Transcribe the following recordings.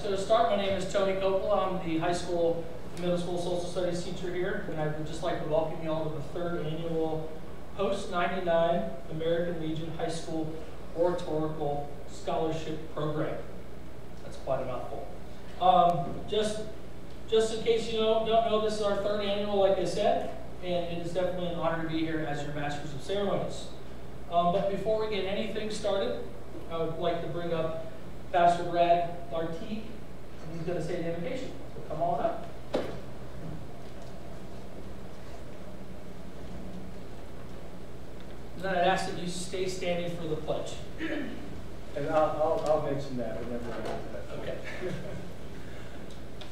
So to start, my name is Tony Coppola. I'm the high school, middle school social studies teacher here, and I would just like to welcome you all to the third annual Post-99 American Legion High School Oratorical Scholarship Program. That's quite a mouthful. Just in case you don't know, this is our third annual, like I said, and it is definitely an honor to be here as your Masters of Ceremonies. But before we get anything started, I would like to bring up Pastor Brad Lartigue, and he's going to say the invocation. So come on up. And then I'd ask that you stay standing for the pledge. And I'll mention that whenever I get to that. Okay.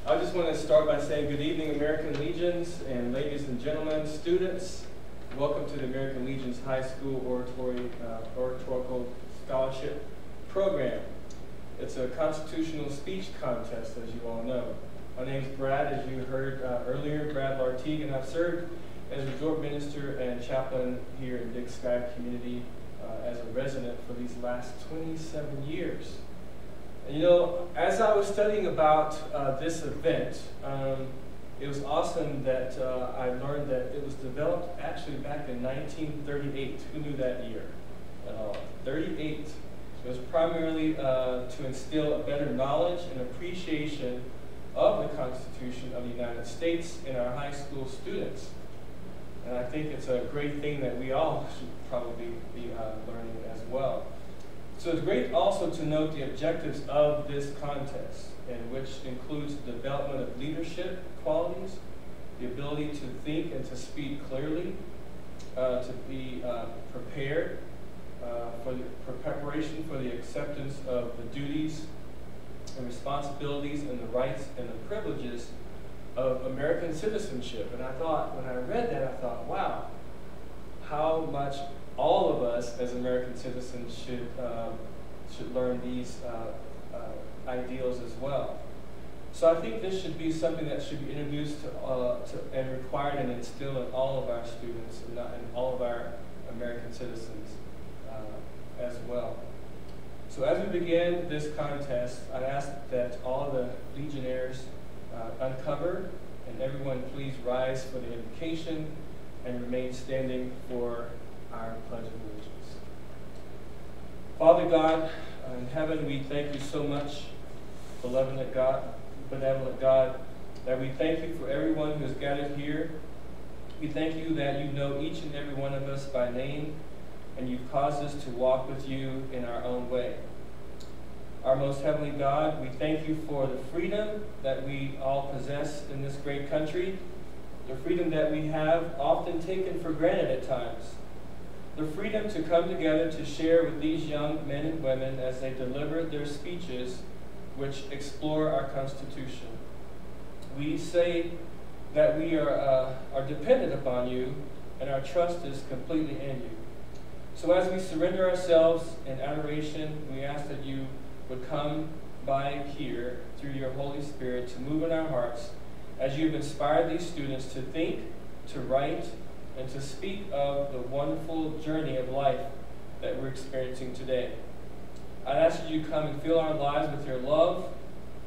I just want to start by saying good evening, American Legions, and ladies and gentlemen, students. Welcome to the American Legions High School Oratorical Scholarship Program. It's a constitutional speech contest, as you all know. My name's Brad, as you heard earlier, Brad Lartigue, and I've served as resort minister and chaplain here in Big Sky community as a resident for these last 27 years. And you know, as I was studying about this event, it was awesome that I learned that it was developed actually back in 1938. Who knew that year at all? 38. It was primarily to instill a better knowledge and appreciation of the Constitution of the United States in our high school students. And I think it's a great thing that we all should probably be learning as well. So it's great also to note the objectives of this contest, and which includes the development of leadership qualities, the ability to think and to speak clearly, to be prepared, for preparation for the acceptance of the duties and responsibilities and the rights and the privileges of American citizenship. And I thought, when I read that, I thought, wow, how much all of us as American citizens should learn these ideals as well. So I think this should be something that should be introduced and required and instilled in all of our students and all of our American citizens as well. So as we begin this contest, I ask that all of the Legionnaires uncover, and everyone please rise for the invocation and remain standing for our Pledge of Allegiance. Father God in heaven, we thank you so much, benevolent God, that we thank you for everyone who has gathered here. We thank you that you know each and every one of us by name, and you've caused us to walk with you in our own way. Our most heavenly God, we thank you for the freedom that we all possess in this great country, the freedom that we have often taken for granted at times, the freedom to come together to share with these young men and women as they deliver their speeches which explore our Constitution. We say that we are dependent upon you, and our trust is completely in you. So as we surrender ourselves in adoration, we ask that you would come by here through your Holy Spirit to move in our hearts as you've inspired these students to think, to write, and to speak of the wonderful journey of life that we're experiencing today. I'd ask that you come and fill our lives with your love,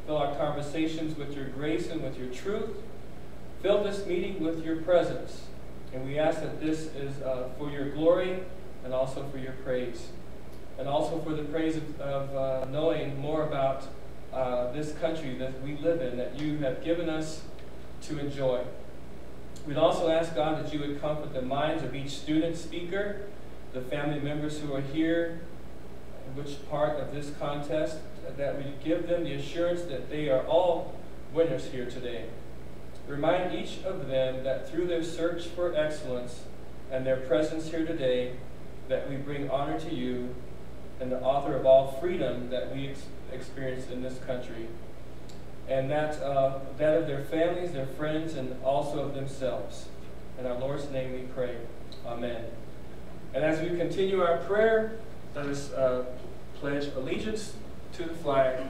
fill our conversations with your grace and with your truth, fill this meeting with your presence. And we ask that this is for your glory and also for your praise, and also for the praise of knowing more about this country that we live in, that you have given us to enjoy. We'd also ask, God, that you would comfort the minds of each student speaker, the family members who are here, which part of this contest, that we give them the assurance that they are all winners here today. Remind each of them that through their search for excellence and their presence here today, that we bring honor to you and the author of all freedom that we experience in this country, and that of their families, their friends, and also of themselves. In our Lord's name we pray. Amen. And as we continue our prayer, let us pledge allegiance to the flag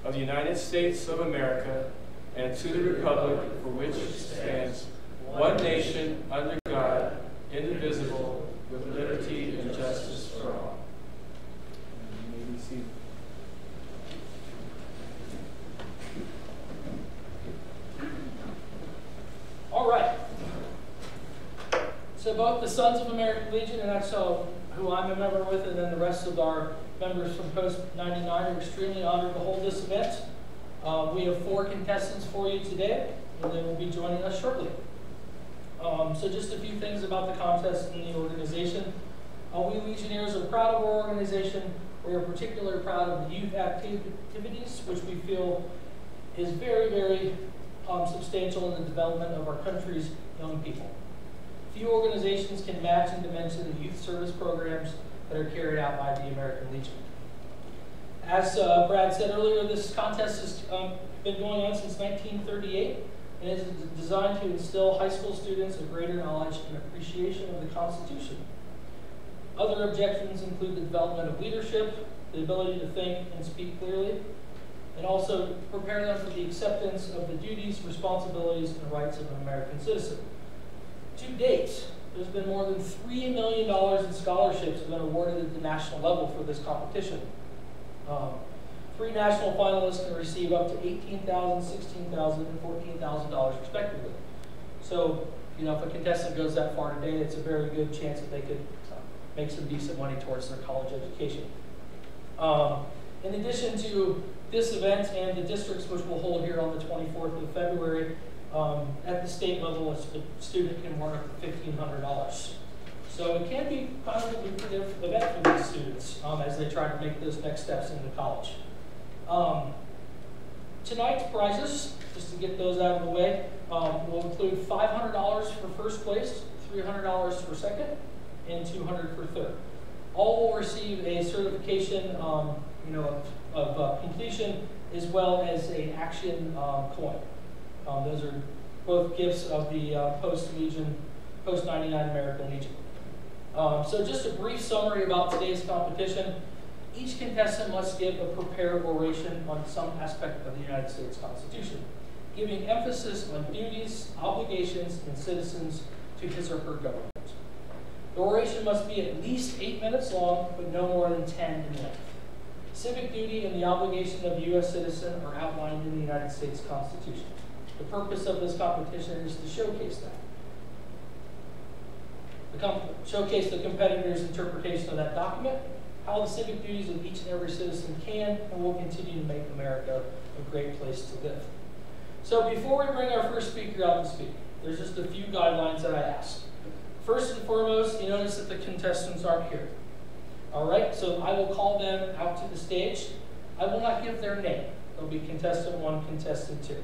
of the United States of America and to the republic for which it stands, one nation, under God, indivisible, with liberty and justice for all. And you may be seated. both the Sons of American Legion, and that's who I'm a member with, and then the rest of our members from Post 99 are extremely honored to hold this event. We have 4 contestants for you today, and they will be joining us shortly. So just a few things about the contest and the organization. We Legionnaires are proud of our organization. We are particularly proud of the youth activities, which we feel is very, very substantial in the development of our country's young people. Few organizations can match in dimension the youth service programs that are carried out by the American Legion. As Brad said earlier, this contest has been going on since 1938 and is designed to instill high school students a greater knowledge and appreciation of the Constitution. Other objectives include the development of leadership, the ability to think and speak clearly, and also prepare them for the acceptance of the duties, responsibilities, and rights of an American citizen. To date, there's been more than $3 million in scholarships that have been awarded at the national level for this competition. 3 national finalists can receive up to $18,000, $16,000, and $14,000 respectively. So, you know, if a contestant goes that far today, it's a very good chance that they could make some decent money towards their college education. In addition to this event and the districts which we'll hold here on the 24th of February, at the state level, a student can earn up to $1,500. So it can be kind of a lucrative event for these students as they try to make those next steps into college. Tonight's prizes, just to get those out of the way, will include $500 for first place, $300 for second, and $200 for third. All will receive a certification of completion as well as an action coin. Those are both gifts of the Post 99 American Legion. So just a brief summary about today's competition. Each contestant must give a prepared oration on some aspect of the United States Constitution, giving emphasis on duties, obligations, and citizens to his or her government. The oration must be at least 8 minutes long, but no more than 10 in length. Civic duty and the obligation of a U.S. citizen are outlined in the United States Constitution. The purpose of this competition is to showcase that. Showcase the competitor's interpretation of that document, how the civic duties of each and every citizen can and will continue to make America a great place to live. So before we bring our first speaker out to speak, there's just a few guidelines that I ask. First and foremost, you notice that the contestants aren't here. All right, so I will call them out to the stage. I will not give their name. There'll be contestant 1, contestant 2.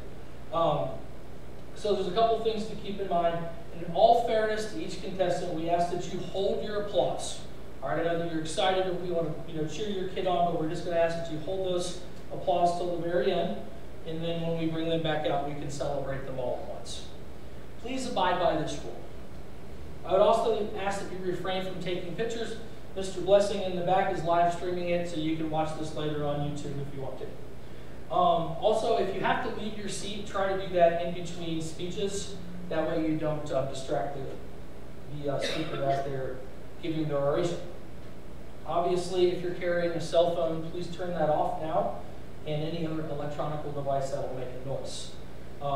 So there's a couple things to keep in mind. And in all fairness to each contestant, we ask that you hold your applause. All right, I know that you're excited and we want to cheer your kid on, but we're just going to ask that you hold those applause till the very end. And then when we bring them back out, we can celebrate them all at once. Please abide by this rule. I would also ask that you refrain from taking pictures. Mr. Blessing in the back is live streaming it, so you can watch this later on YouTube if you want to. Also, if you have to leave your seat, try to do that in between speeches. That way you don't distract the speaker as they're giving their oration. Obviously, if you're carrying a cell phone, please turn that off now, and any other electronic device that will make a noise. The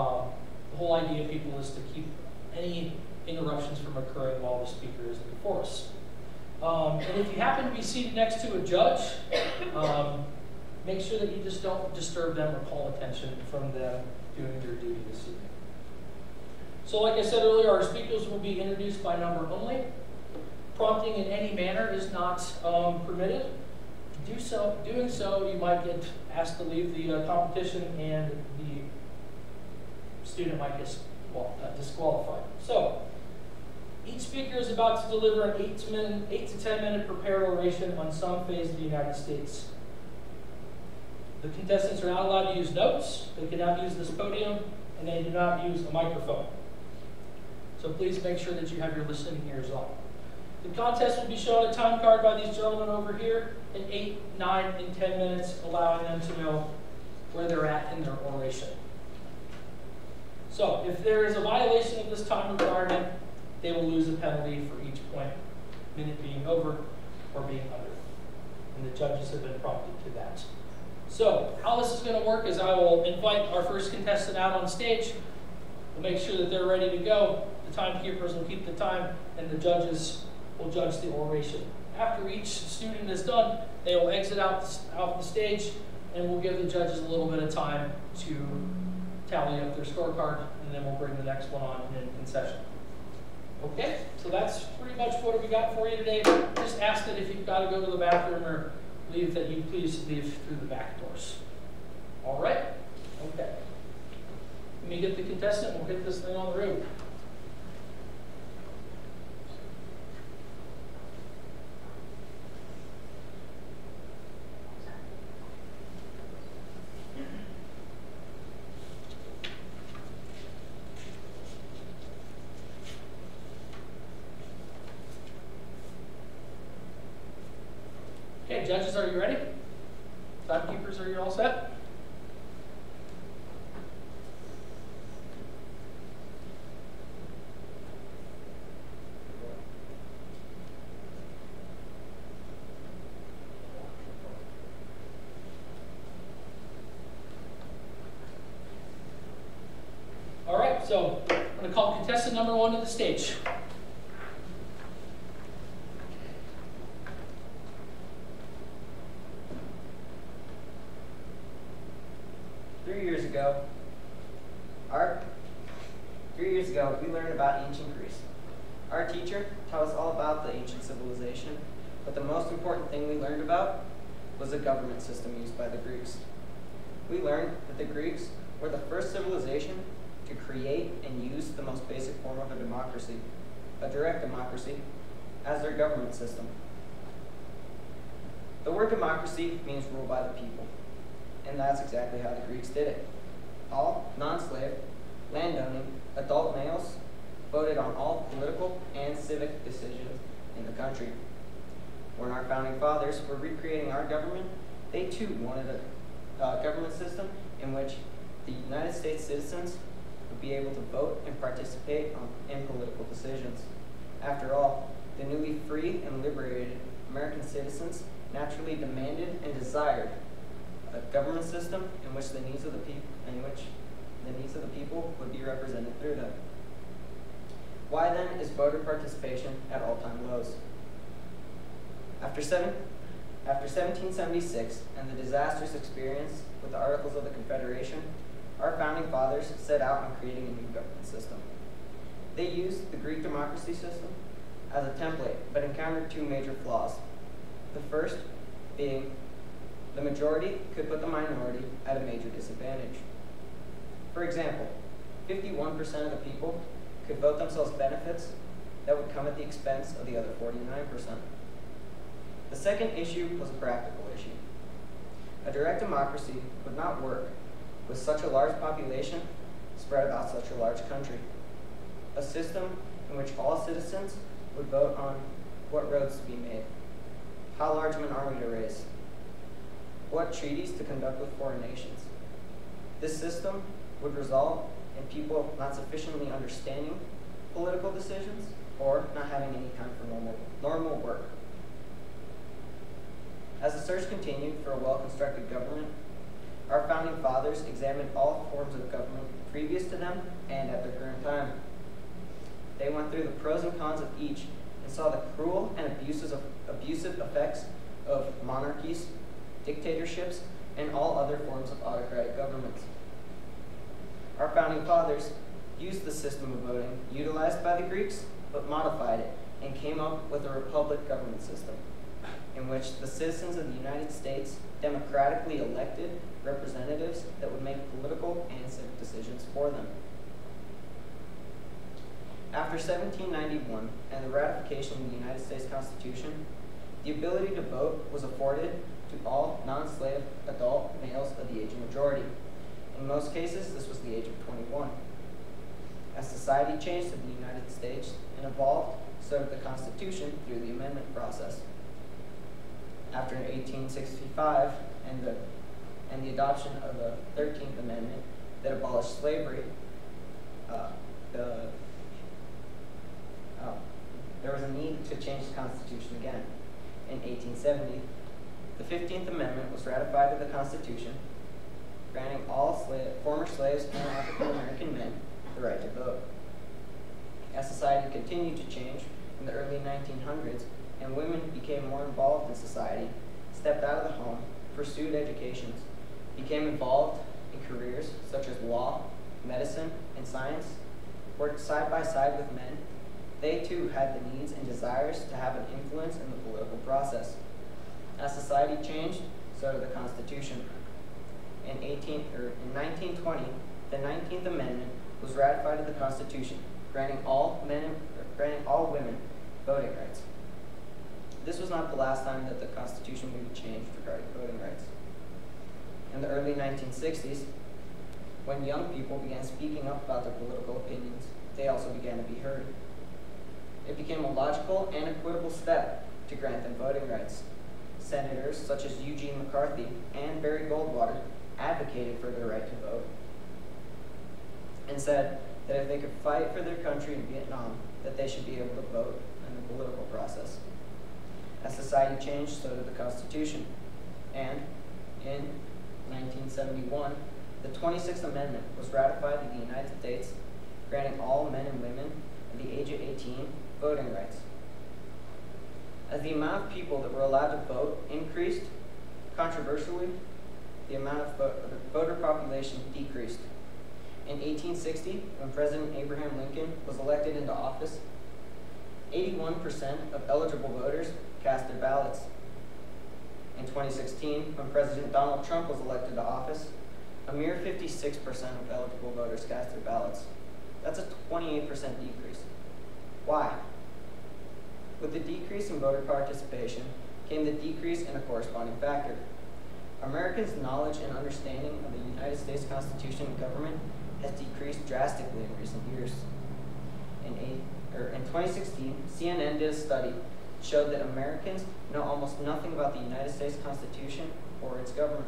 whole idea of people is to keep any interruptions from occurring while the speaker is before us. And if you happen to be seated next to a judge, make sure that you just don't disturb them or call attention from them doing their duty this evening. So like I said earlier, our speakers will be introduced by number only. Prompting in any manner is not permitted. Doing so, you might get asked to leave the competition and the student might get disqualified. So, each speaker is about to deliver an 8 to 10 minute prepared oration on some phase of the United States. The contestants are not allowed to use notes, they cannot use this podium, and they do not use a microphone. So please make sure that you have your listening ears on. The contest will be shown a time card by these gentlemen over here in 8, 9, and 10 minutes, allowing them to know where they're at in their oration. So if there is a violation of this time requirement, they will lose a penalty for each minute being over or being under. And the judges have been prompted to that. So how this is going to work is I will invite our first contestant out on stage. We'll make sure that they're ready to go. The timekeepers will keep the time, and the judges will judge the oration. After each student is done, they will exit out the stage, and we'll give the judges a little bit of time to tally up their scorecard, and then we'll bring the next one on in session. Okay, so that's pretty much what we got for you today. Just ask that if you've got to go to the bathroom or leave, that you please leave through the back doors. All right? Okay. Let me get the contestant. We'll hit this thing on the road. Okay, judges, are you ready? Timekeepers, are you all set? All right, so I'm going to call contestant number 1 to the stage. 3 years ago, we learned about ancient Greece. Our teacher taught us all about the ancient civilization, but the most important thing we learned about was the government system used by the Greeks. We learned that the Greeks were the first civilization to create and use the most basic form of a democracy, a direct democracy, as their government system. The word democracy means rule by the people, and that's exactly how the Greeks did it. All non-slave, landowning, adult males voted on all political and civic decisions in the country. When our founding fathers were recreating our government, they too wanted a government system in which the United States citizens would be able to vote and participate in political decisions. After all, the newly free and liberated American citizens naturally demanded and desired a government system in which the needs of the people would be represented through them. Why then is voter participation at all-time lows? After 1776 and the disastrous experience with the Articles of the Confederation, our founding fathers set out on creating a new government system. They used the Greek democracy system as a template, but encountered 2 major flaws. The first being the majority could put the minority at a major disadvantage. For example, 51% of the people could vote themselves benefits that would come at the expense of the other 49%. The second issue was a practical issue. A direct democracy would not work with such a large population spread about such a large country. A system in which all citizens would vote on what roads to be made, how large of an army to raise, what treaties to conduct with foreign nations. This system would result in people not sufficiently understanding political decisions or not having any time for normal work. As the search continued for a well-constructed government, our founding fathers examined all forms of government previous to them and at their current time. They went through the pros and cons of each and saw the cruel and abusive effects of monarchies, dictatorships, and all other forms of autocratic governments. Our founding fathers used the system of voting utilized by the Greeks, but modified it and came up with a republic government system in which the citizens of the United States democratically elected representatives that would make political and civic decisions for them. After 1791 and the ratification of the United States Constitution, the ability to vote was afforded to all non-slave adult males of the age of majority. In most cases, this was the age of 21. As society changed in the United States and evolved, so did the Constitution through the amendment process. After 1865 and the adoption of the 13th Amendment that abolished slavery, there was a need to change the Constitution again. In 1870, the 15th Amendment was ratified to the Constitution, granting all former slaves and African American men the right to vote. As society continued to change in the early 1900s and women became more involved in society, stepped out of the home, pursued educations, became involved in careers such as law, medicine, and science, worked side by side with men, they too had the needs and desires to have an influence in the political process. As society changed, so did the Constitution. In 1920, the 19th Amendment was ratified to the Constitution, granting all women voting rights. This was not the last time that the Constitution would be changed regarding voting rights. In the early 1960s, when young people began speaking up about their political opinions, they also began to be heard. It became a logical and equitable step to grant them voting rights. Senators such as Eugene McCarthy and Barry Goldwater advocated for their right to vote and said that if they could fight for their country in Vietnam, that they should be able to vote in the political process. As society changed, so did the Constitution. And in 1971, the 26th Amendment was ratified in the United States, granting all men and women at the age of 18 voting rights. As the amount of people that were allowed to vote increased, controversially, the amount of voter population decreased. In 1860, when President Abraham Lincoln was elected into office, 81% of eligible voters cast their ballots. In 2016, when President Donald Trump was elected to office, a mere 56% of eligible voters cast their ballots. That's a 28% decrease. Why? With the decrease in voter participation came the decrease in a corresponding factor. Americans' knowledge and understanding of the United States Constitution and government has decreased drastically in recent years. In 2016, CNN did a study that showed that Americans know almost nothing about the United States Constitution or its government.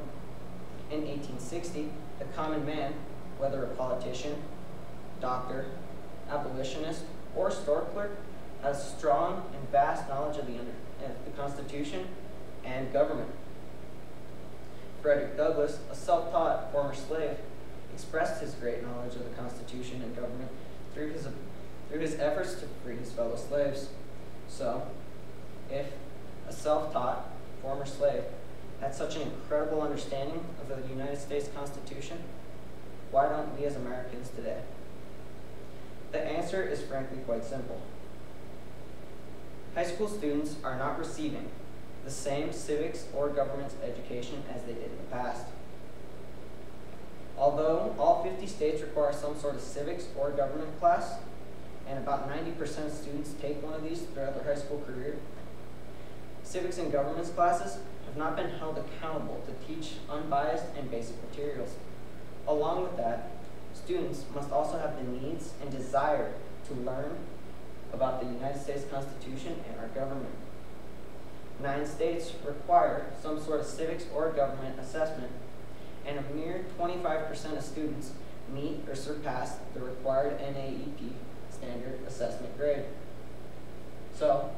In 1860, the common man, whether a politician, doctor, abolitionist, or store clerk, has strong and vast knowledge of the Constitution and government. Frederick Douglass, a self-taught former slave, expressed his great knowledge of the Constitution and government through his efforts to free his fellow slaves. So, if a self-taught former slave had such an incredible understanding of the United States Constitution, why don't we as Americans today? The answer is frankly quite simple. High school students are not receiving the same civics or government education as they did in the past. Although all 50 states require some sort of civics or government class, and about 90% of students take one of these throughout their high school career, civics and governance classes have not been held accountable to teach unbiased and basic materials. Along with that, students must also have the needs and desire to learn about the United States Constitution and our government. 9 states require some sort of civics or government assessment, and a mere 25% of students meet or surpass the required NAEP standard assessment grade. So,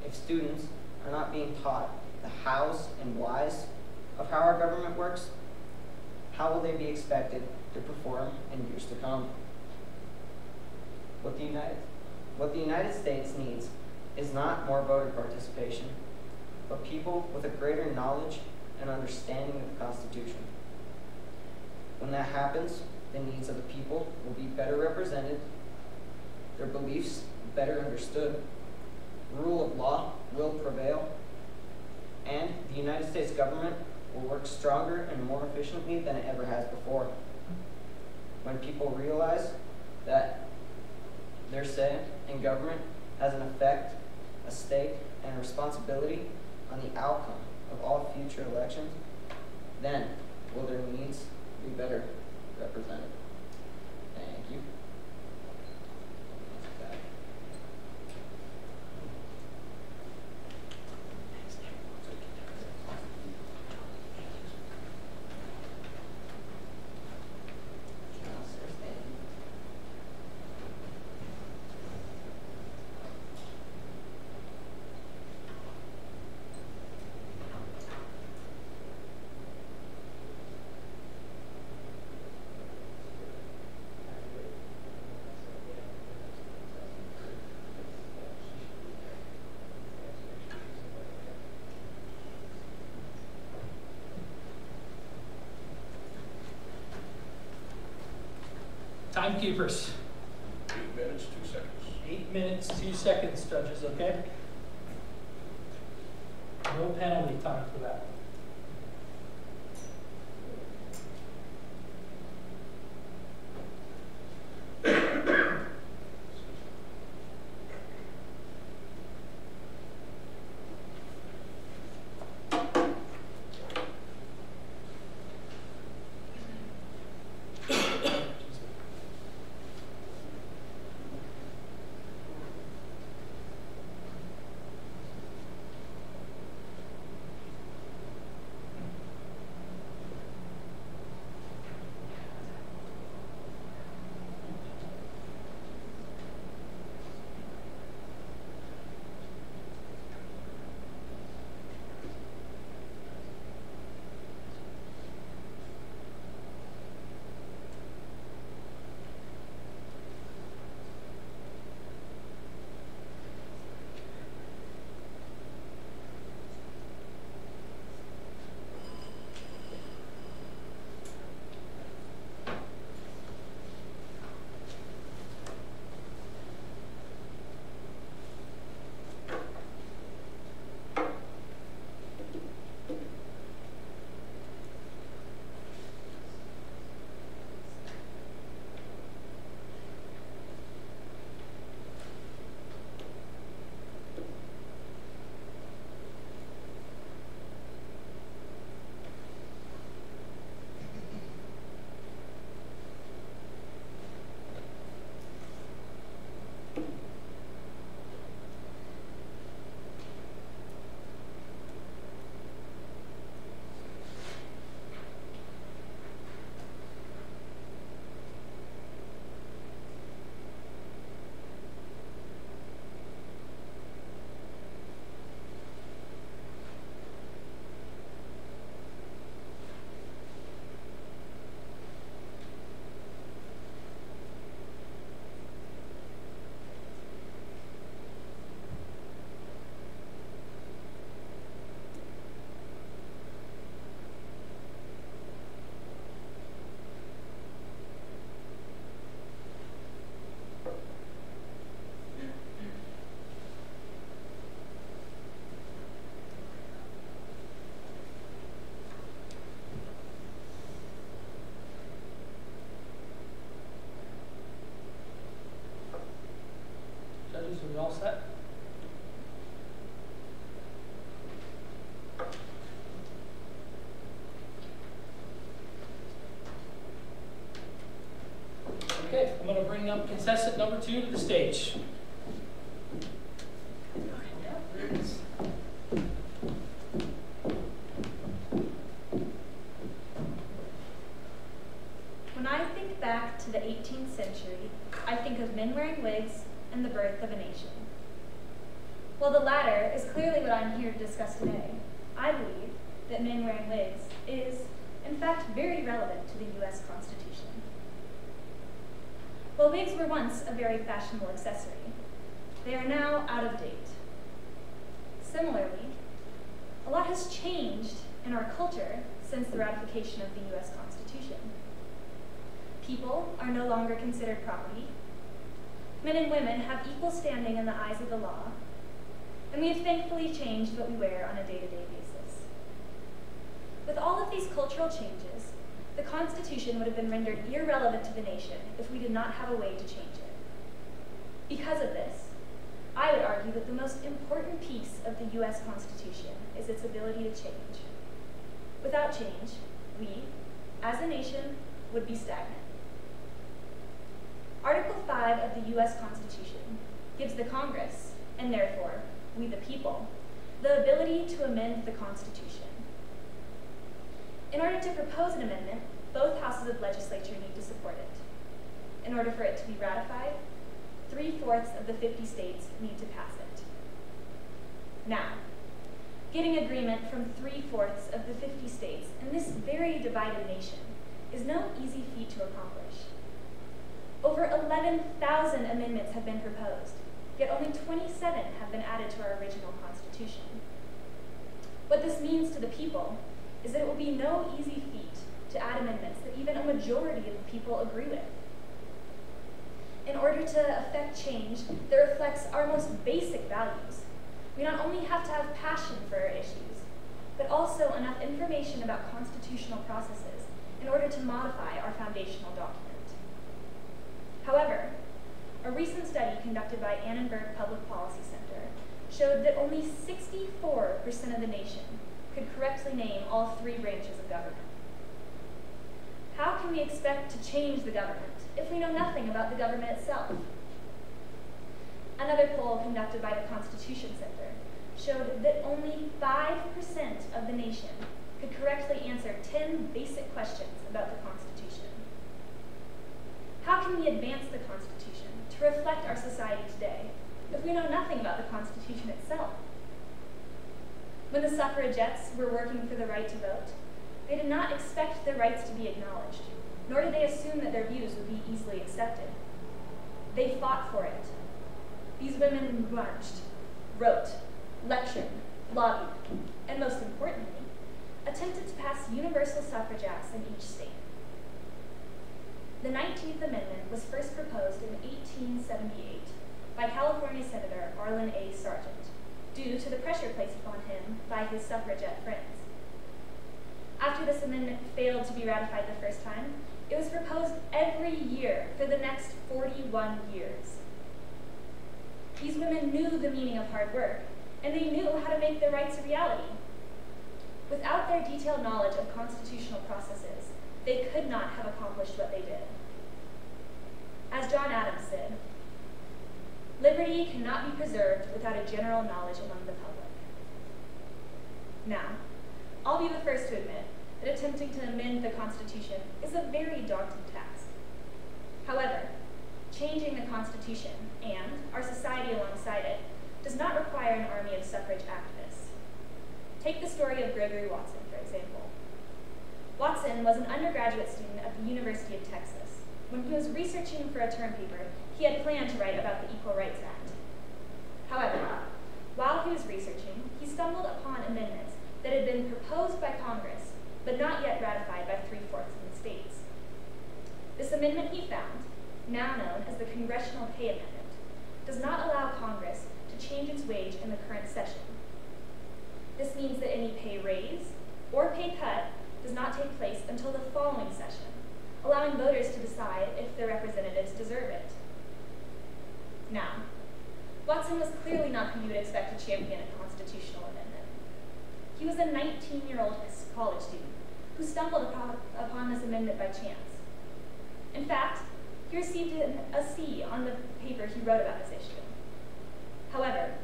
if students are not being taught the hows and whys of how our government works, how will they be expected to perform in years to come? What the United States needs is not more voter participation, but people with a greater knowledge and understanding of the Constitution. When that happens, the needs of the people will be better represented, their beliefs better understood, rule of law will prevail, and the United States government will work stronger and more efficiently than it ever has before. When people realize that their say in government has an effect, a stake, and a responsibility on the outcome of all future elections, then will their needs be better represented. Thank you. Timekeepers. 8 minutes, 2 seconds. 8 minutes, 2 seconds, judges, okay? No penalty time for that. Judges, are we all set? Okay, I'm going to bring up contestant number 2 to the stage. When I think back to the 18th century, I think of men wearing wigs and the birth of a nation. While the latter is clearly what I'm here to discuss today, I believe that men wearing wigs is, in fact, very relevant to the U.S. Constitution. While wigs were once a very fashionable accessory, they are now out of date. Similarly, a lot has changed in our culture since the ratification of the U.S. Constitution. People are no longer considered property. Men and women have equal standing in the eyes of the law, and we have thankfully changed what we wear on a day-to-day basis. With all of these cultural changes, the Constitution would have been rendered irrelevant to the nation if we did not have a way to change it. Because of this, I would argue that the most important piece of the U.S. Constitution is its ability to change. Without change, we, as a nation, would be stagnant. Article 5 of the U.S. Constitution gives the Congress, and therefore, we the people, the ability to amend the Constitution. In order to propose an amendment, both houses of legislature need to support it. In order for it to be ratified, 3/4 of the 50 states need to pass it. Now, getting agreement from 3/4 of the 50 states in this very divided nation is no easy feat to accomplish. Over 11,000 amendments have been proposed, yet only 27 have been added to our original Constitution. What this means to the people is that it will be no easy feat to add amendments that even a majority of the people agree with. in order to affect change that reflects our most basic values, we not only have to have passion for our issues, but also enough information about constitutional processes in order to modify our foundational document. However, a recent study conducted by Annenberg Public Policy Center showed that only 64% of the nation could correctly name all three branches of government. How can we expect to change the government if we know nothing about the government itself? Another poll conducted by the Constitution Center showed that only 5% of the nation could correctly answer 10 basic questions about the Constitution. How can we advance the Constitution to reflect our society today if we know nothing about the Constitution itself? When the suffragettes were working for the right to vote, they did not expect their rights to be acknowledged, nor did they assume that their views would be easily accepted. They fought for it. These women marched, wrote, lectured, lobbied, and most importantly, attempted to pass universal suffrage acts in each state. The 19th Amendment was first proposed in 1878 by California Senator Arlen A. Sargent, due to the pressure placed upon him by his suffragette friends. After this amendment failed to be ratified the first time, it was proposed every year for the next 41 years. These women knew the meaning of hard work, and they knew how to make their rights a reality. Without their detailed knowledge of constitutional processes, they could not have accomplished what they did. As John Adams said, "Liberty cannot be preserved without a general knowledge among the public." Now, I'll be the first to admit that attempting to amend the Constitution is a very daunting task. However, changing the Constitution and our society alongside it does not require an army of suffrage activists. Take the story of Gregory Watson, for example. Watson was an undergraduate student at the University of Texas. When he was researching for a term paper, he had planned to write about the Equal Rights Act. However, while he was researching, he stumbled upon amendments that had been proposed by Congress, but not yet ratified by 3/4 of the states. This amendment he found, now known as the Congressional Pay Amendment, does not allow Congress to change its wage in the current session. This means that any pay raise or pay cut does not take place until the following session, allowing voters to decide if their representatives deserve it. Now, Watson was clearly not who you would expect to champion a constitutional amendment. He was a 19-year-old college student who stumbled upon this amendment by chance. In fact, he received a C on the paper he wrote about this issue. However,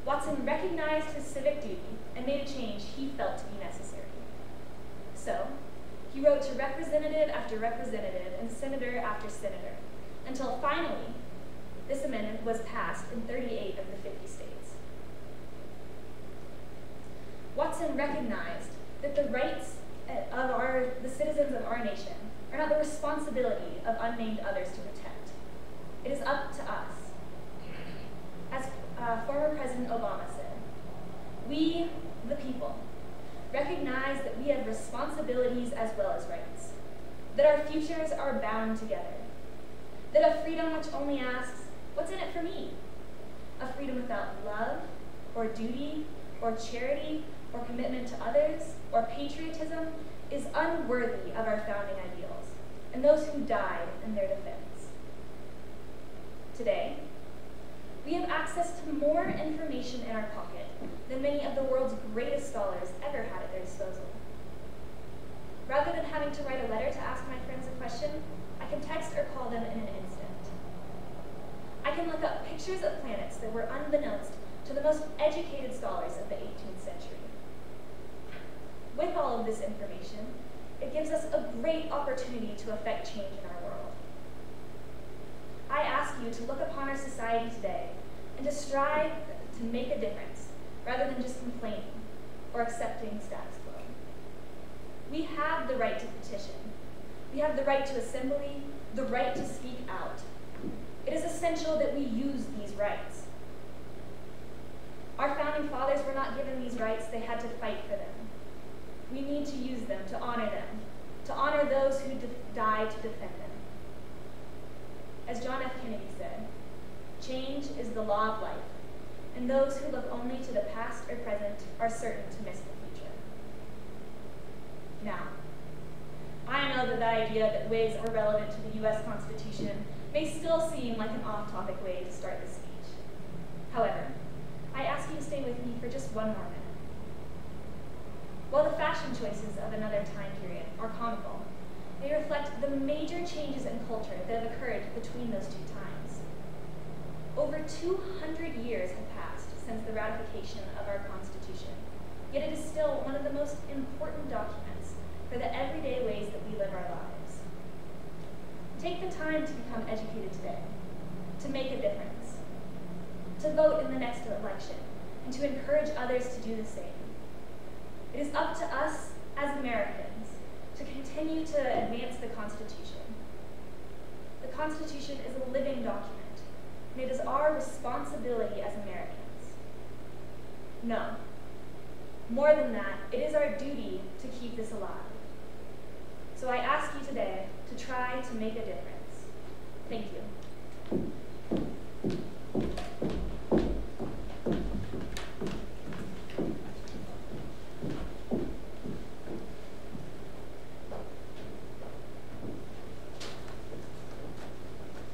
Watson recognized his civic duty and made a change he felt to be necessary. So, he wrote to representative after representative and senator after senator, until finally, this amendment was passed in 38 of the 50 states. Watson recognized that the rights of the citizens of our nation are not the responsibility of unnamed others to protect. It is up to us. As former President Obama said, "We, the people, recognize that we have responsibilities as well as rights, that our futures are bound together, that a freedom which only asks, 'What's in it for me?' A freedom without love, or duty, or charity, or commitment to others, or patriotism is unworthy of our founding ideals and those who died in their defense." Today, we have access to more information in our pocket than many of the world's greatest scholars ever had at their disposal. Rather than having to write a letter to ask my friends a question, I can text or call them in an instant. I can look up pictures of planets that were unbeknownst to the most educated scholars of the 18th century. With all of this information, it gives us a great opportunity to affect change in our world. I ask you to look upon our society today and to strive to make a difference, rather than just complaining or accepting status quo. We have the right to petition. We have the right to assembly, the right to speak out. It is essential that we use these rights. Our founding fathers were not given these rights, they had to fight for them. We need to use them, to honor those who died to defend them. As John F. Kennedy said, change is the law of life, and those who look only to the past or present are certain to miss the future. Now, I know that the idea that wigs are relevant to the U.S. Constitution may still seem like an off-topic way to start the speech. However, I ask you to stay with me for just one more minute. While the fashion choices of another time period are comical, they reflect the major changes in culture that have occurred between those two times. Over 200 years have passed since the ratification of our Constitution, yet it is still one of the most important documents for the everyday ways that we live our lives. Take the time to become educated today, to make a difference, to vote in the next election, and to encourage others to do the same. It is up to us as Americans to continue to advance the Constitution. The Constitution is a living document, and it is our responsibility as Americans. No, more than that, it is our duty to keep this alive. So I ask you today to try to make a difference. Thank you.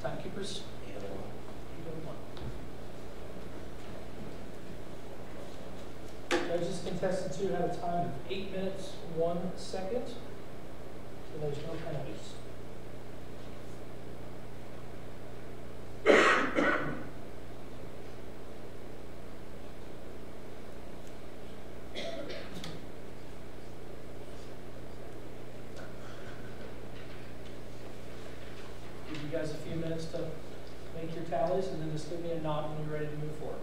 Timekeepers? Judges contestant 2 had a time of 8 minutes, 1 second. So there's no penalties. Give you guys a few minutes to make your tallies, and then just give me a nod when you're ready to move forward.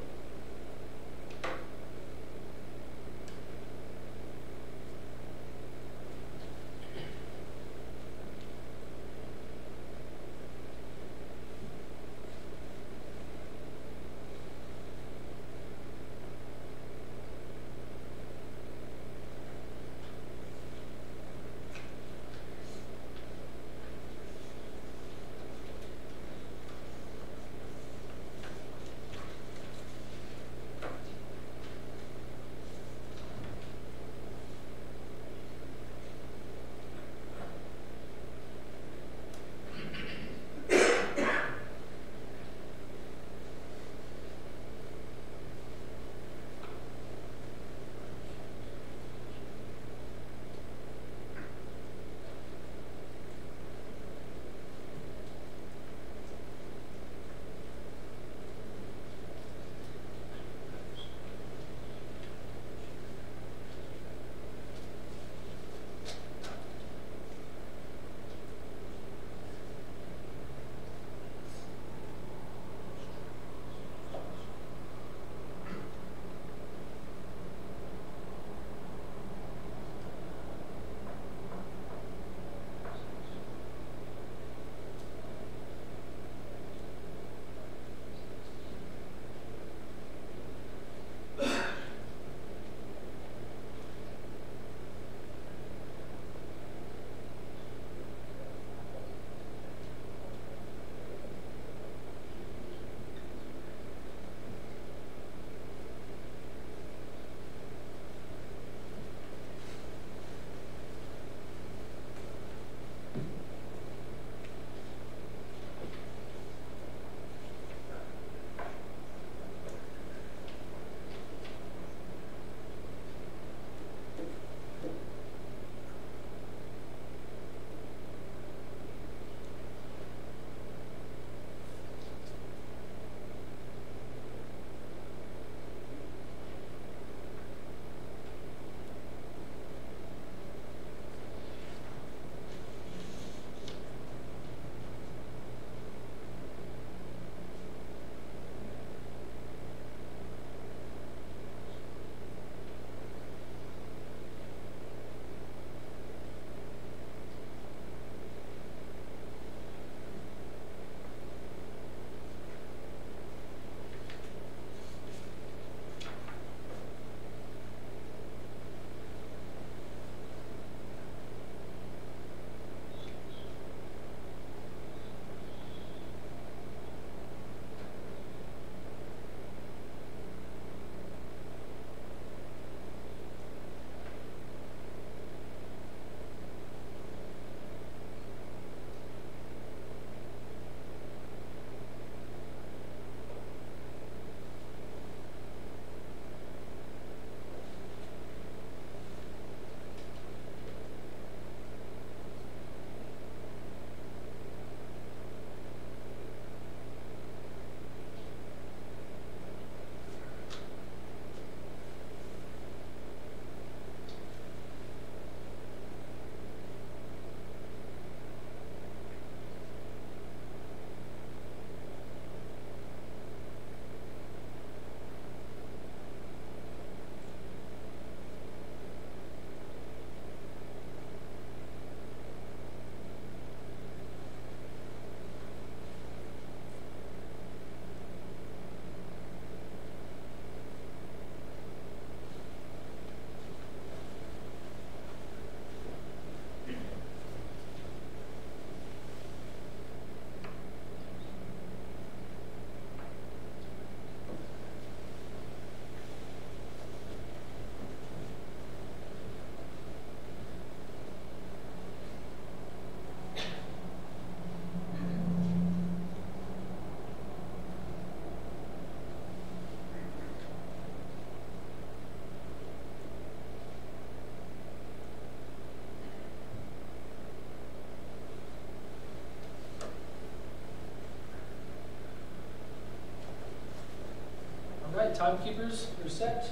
right, timekeepers, you're set.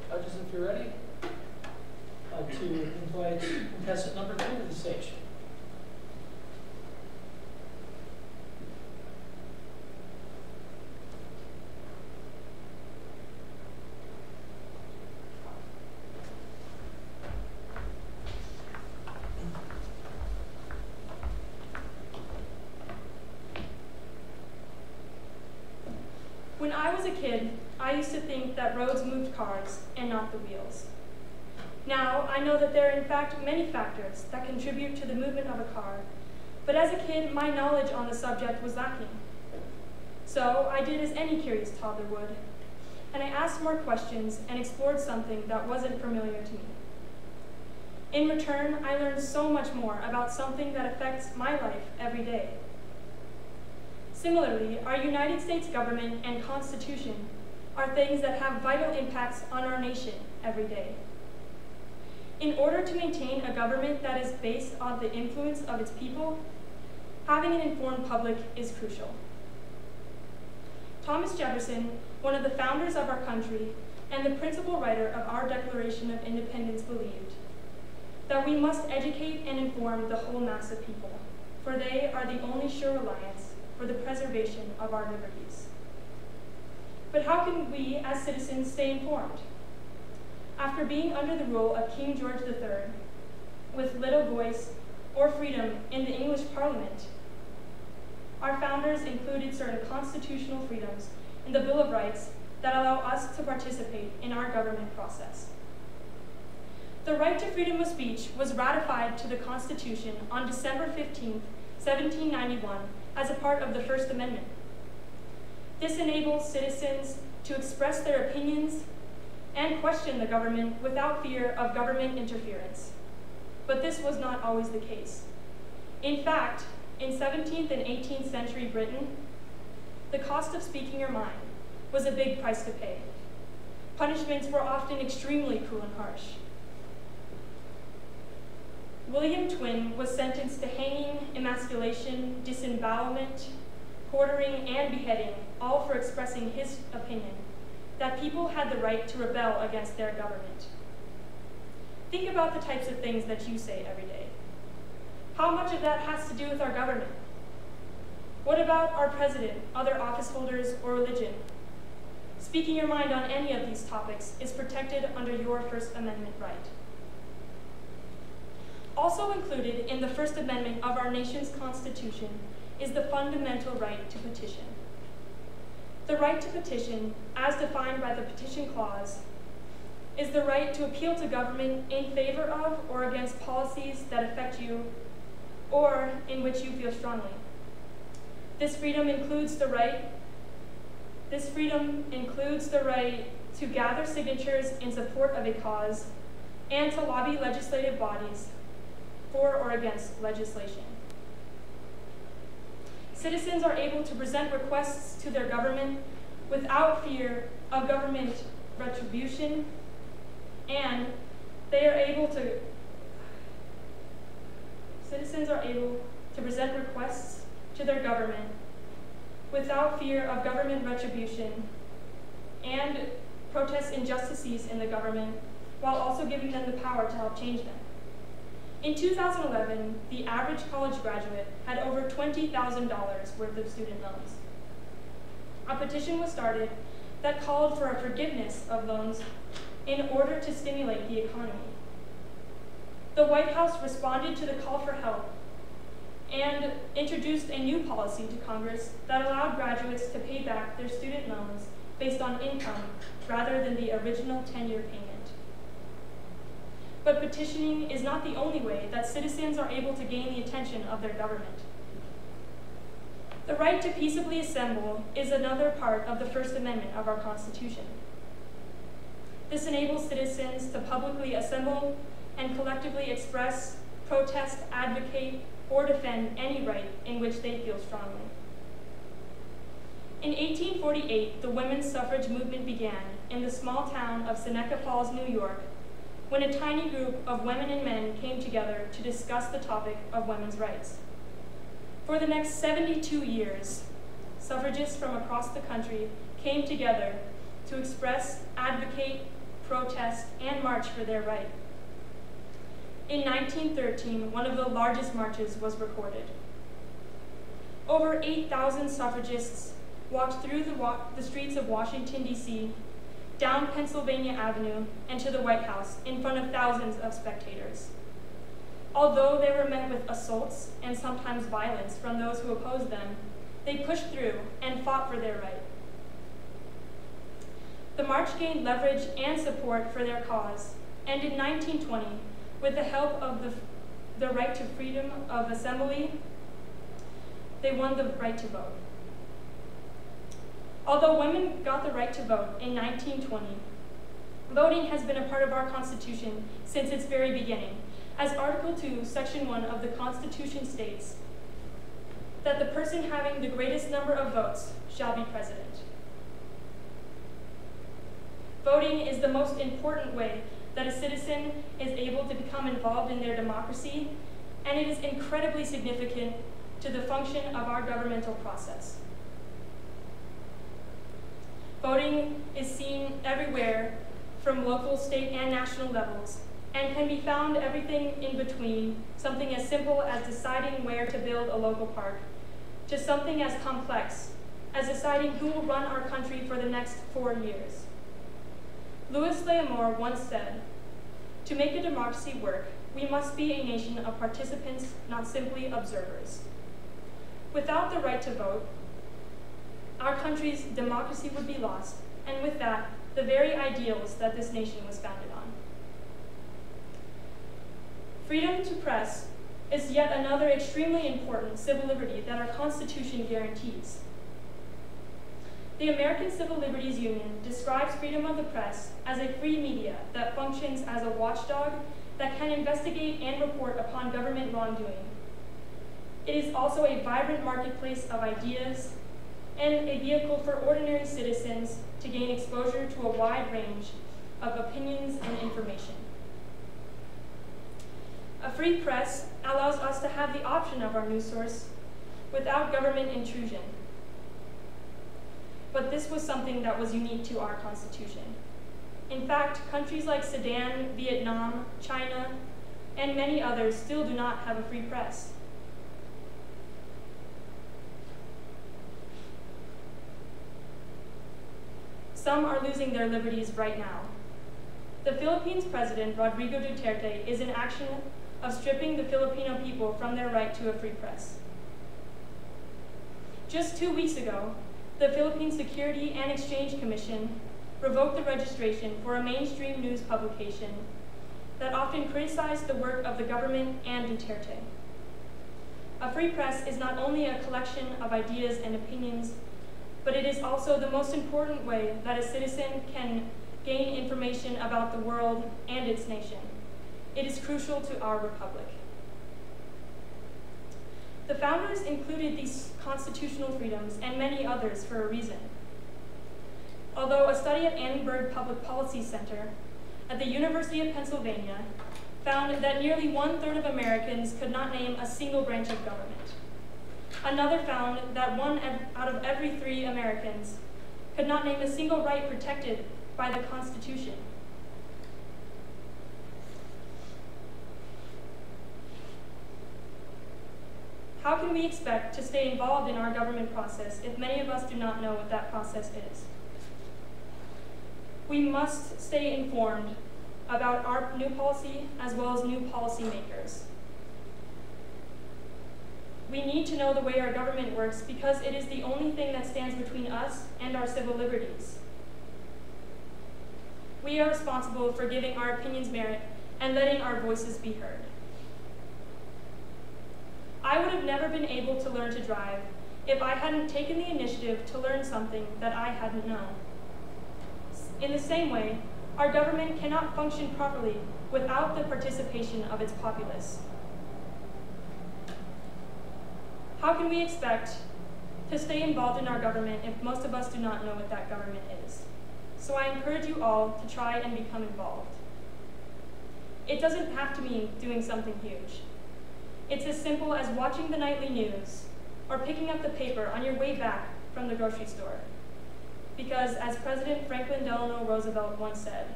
Judges, if you're ready, I'd like to invite contestant number 2 to the stage. When I was a kid, I used to think that roads moved cars and not the wheels. Now, I know that there are in fact many factors that contribute to the movement of a car, but as a kid, my knowledge on the subject was lacking. So I did as any curious toddler would, and I asked more questions and explored something that wasn't familiar to me. In return, I learned so much more about something that affects my life every day. Similarly, our United States government and Constitution are things that have vital impacts on our nation every day. In order to maintain a government that is based on the influence of its people, having an informed public is crucial. Thomas Jefferson, one of the founders of our country and the principal writer of our Declaration of Independence, believed that we must educate and inform the whole mass of people, for they are the only sure reliance for the preservation of our liberties. But how can we, as citizens, stay informed? After being under the rule of King George III, with little voice or freedom in the English Parliament, our founders included certain constitutional freedoms in the Bill of Rights that allow us to participate in our government process. The right to freedom of speech was ratified to the Constitution on December 15, 1791, as a part of the First Amendment. This enables citizens to express their opinions and question the government without fear of government interference. But this was not always the case. In fact, in 17th and 18th century Britain, the cost of speaking your mind was a big price to pay. Punishments were often extremely cruel and harsh. William Twin was sentenced to hanging, emasculation, disembowelment, quartering, and beheading, all for expressing his opinion that people had the right to rebel against their government. Think about the types of things that you say every day. How much of that has to do with our government? What about our president, other office holders, or religion? Speaking your mind on any of these topics is protected under your First Amendment right. Also included in the First Amendment of our nation's Constitution is the fundamental right to petition. The right to petition, as defined by the Petition Clause, is the right to appeal to government in favor of or against policies that affect you or in which you feel strongly. This freedom includes the right to gather signatures in support of a cause and to lobby legislative bodies for or against legislation. Citizens are able to present requests to their government without fear of government retribution, and citizens are able to present requests to their government without fear of government retribution and protest injustices in the government, while also giving them the power to help change them. In 2011, the average college graduate had over $20,000 worth of student loans. A petition was started that called for a forgiveness of loans in order to stimulate the economy. The White House responded to the call for help and introduced a new policy to Congress that allowed graduates to pay back their student loans based on income rather than the original 10-year payment. But petitioning is not the only way that citizens are able to gain the attention of their government. The right to peaceably assemble is another part of the First Amendment of our Constitution. This enables citizens to publicly assemble and collectively express, protest, advocate, or defend any right in which they feel strongly. In 1848, the women's suffrage movement began in the small town of Seneca Falls, New York, when a tiny group of women and men came together to discuss the topic of women's rights. For the next 72 years, suffragists from across the country came together to express, advocate, protest, and march for their right. In 1913, one of the largest marches was recorded. Over 8,000 suffragists walked through the streets of Washington, D.C., down Pennsylvania Avenue, and to the White House in front of thousands of spectators. Although they were met with assaults and sometimes violence from those who opposed them, they pushed through and fought for their right. The march gained leverage and support for their cause, and in 1920, with the help of the right to freedom of assembly, they won the right to vote. Although women got the right to vote in 1920, voting has been a part of our Constitution since its very beginning, as Article 2, Section 1 of the Constitution states that the person having the greatest number of votes shall be president. Voting is the most important way that a citizen is able to become involved in their democracy, and it is incredibly significant to the function of our governmental process. Voting is seen everywhere from local, state, and national levels, and can be found everything in between, something as simple as deciding where to build a local park, to something as complex as deciding who will run our country for the next 4 years. Louis L'Amour once said, "To make a democracy work, we must be a nation of participants, not simply observers." Without the right to vote, our country's democracy would be lost, and with that, the very ideals that this nation was founded on. Freedom to press is yet another extremely important civil liberty that our Constitution guarantees. The American Civil Liberties Union describes freedom of the press as a free media that functions as a watchdog that can investigate and report upon government wrongdoing. It is also a vibrant marketplace of ideas and a vehicle for ordinary citizens to gain exposure to a wide range of opinions and information. A free press allows us to have the option of our news source without government intrusion. But this was something that was unique to our Constitution. In fact, countries like Sudan, Vietnam, China, and many others still do not have a free press. Some are losing their liberties right now. The Philippines President, Rodrigo Duterte, is in action of stripping the Filipino people from their right to a free press. Just 2 weeks ago, the Philippine Security and Exchange Commission revoked the registration for a mainstream news publication that often criticized the work of the government and Duterte. A free press is not only a collection of ideas and opinions, but it is also the most important way that a citizen can gain information about the world and its nation. It is crucial to our republic. The founders included these constitutional freedoms and many others for a reason. Although a study at Annenberg Public Policy Center at the University of Pennsylvania found that nearly 1/3 of Americans could not name a single branch of government. Another found that 1 out of every 3 Americans could not name a single right protected by the Constitution. How can we expect to stay involved in our government process if many of us do not know what that process is? We must stay informed about our new policy as well as new policymakers. We need to know the way our government works because it is the only thing that stands between us and our civil liberties. We are responsible for giving our opinions merit and letting our voices be heard. I would have never been able to learn to drive if I hadn't taken the initiative to learn something that I hadn't known. In the same way, our government cannot function properly without the participation of its populace. How can we expect to stay involved in our government if most of us do not know what that government is? So I encourage you all to try and become involved. It doesn't have to mean doing something huge. It's as simple as watching the nightly news or picking up the paper on your way back from the grocery store. because, as President Franklin Delano Roosevelt once said,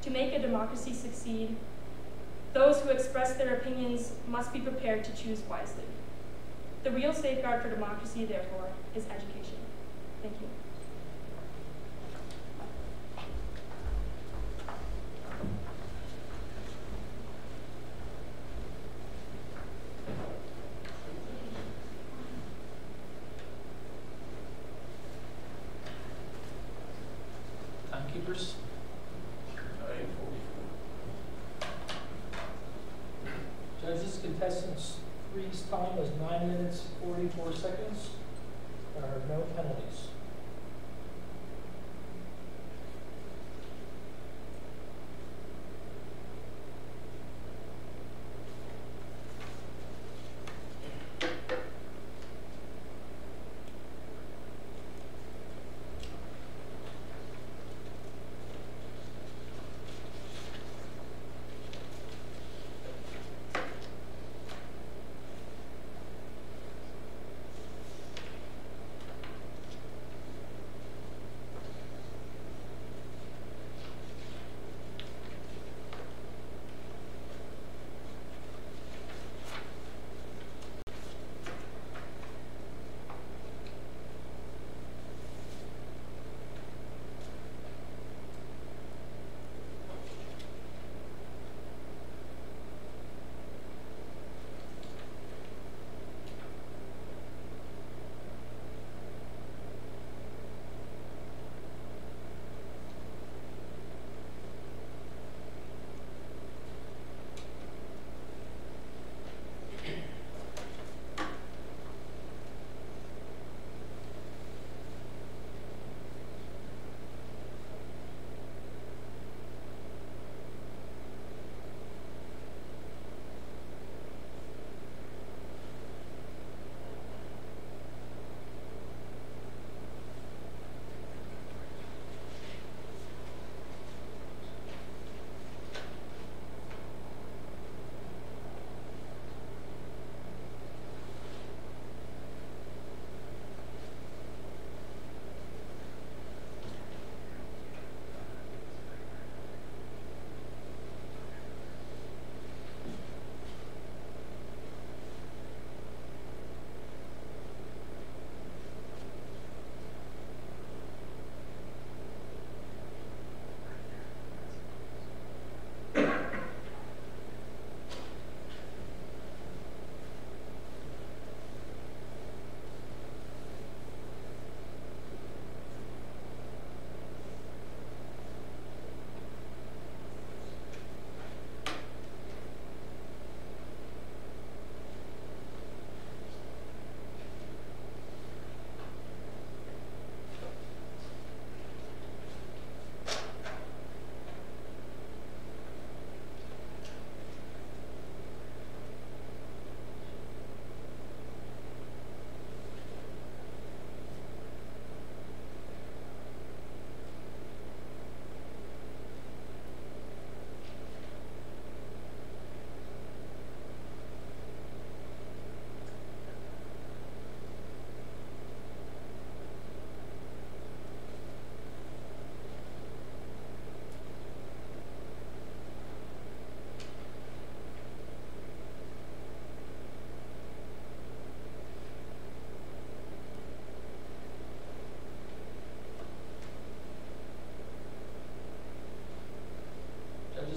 to make a democracy succeed, those who express their opinions must be prepared to choose wisely. The real safeguard for democracy, therefore, is education. Thank you. Timekeepers. 9:44. Judges, contestants 3's time is 9 minutes, 44 seconds. There are no penalties.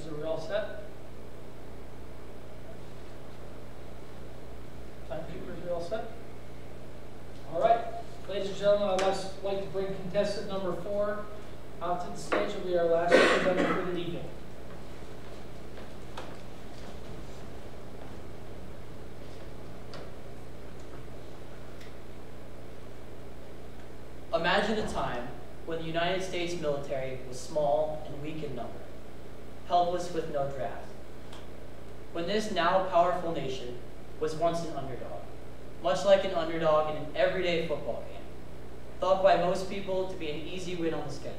Are we all set? Timekeepers, are we all set? All right, ladies and gentlemen, I'd like to bring contestant number 4 out to the stage. It'll be our last presenter for the evening. Imagine a time when the United States military was small and weak in number, helpless with no draft. When this now powerful nation was once an underdog, much like an underdog in an everyday football game, thought by most people to be an easy win on the schedule.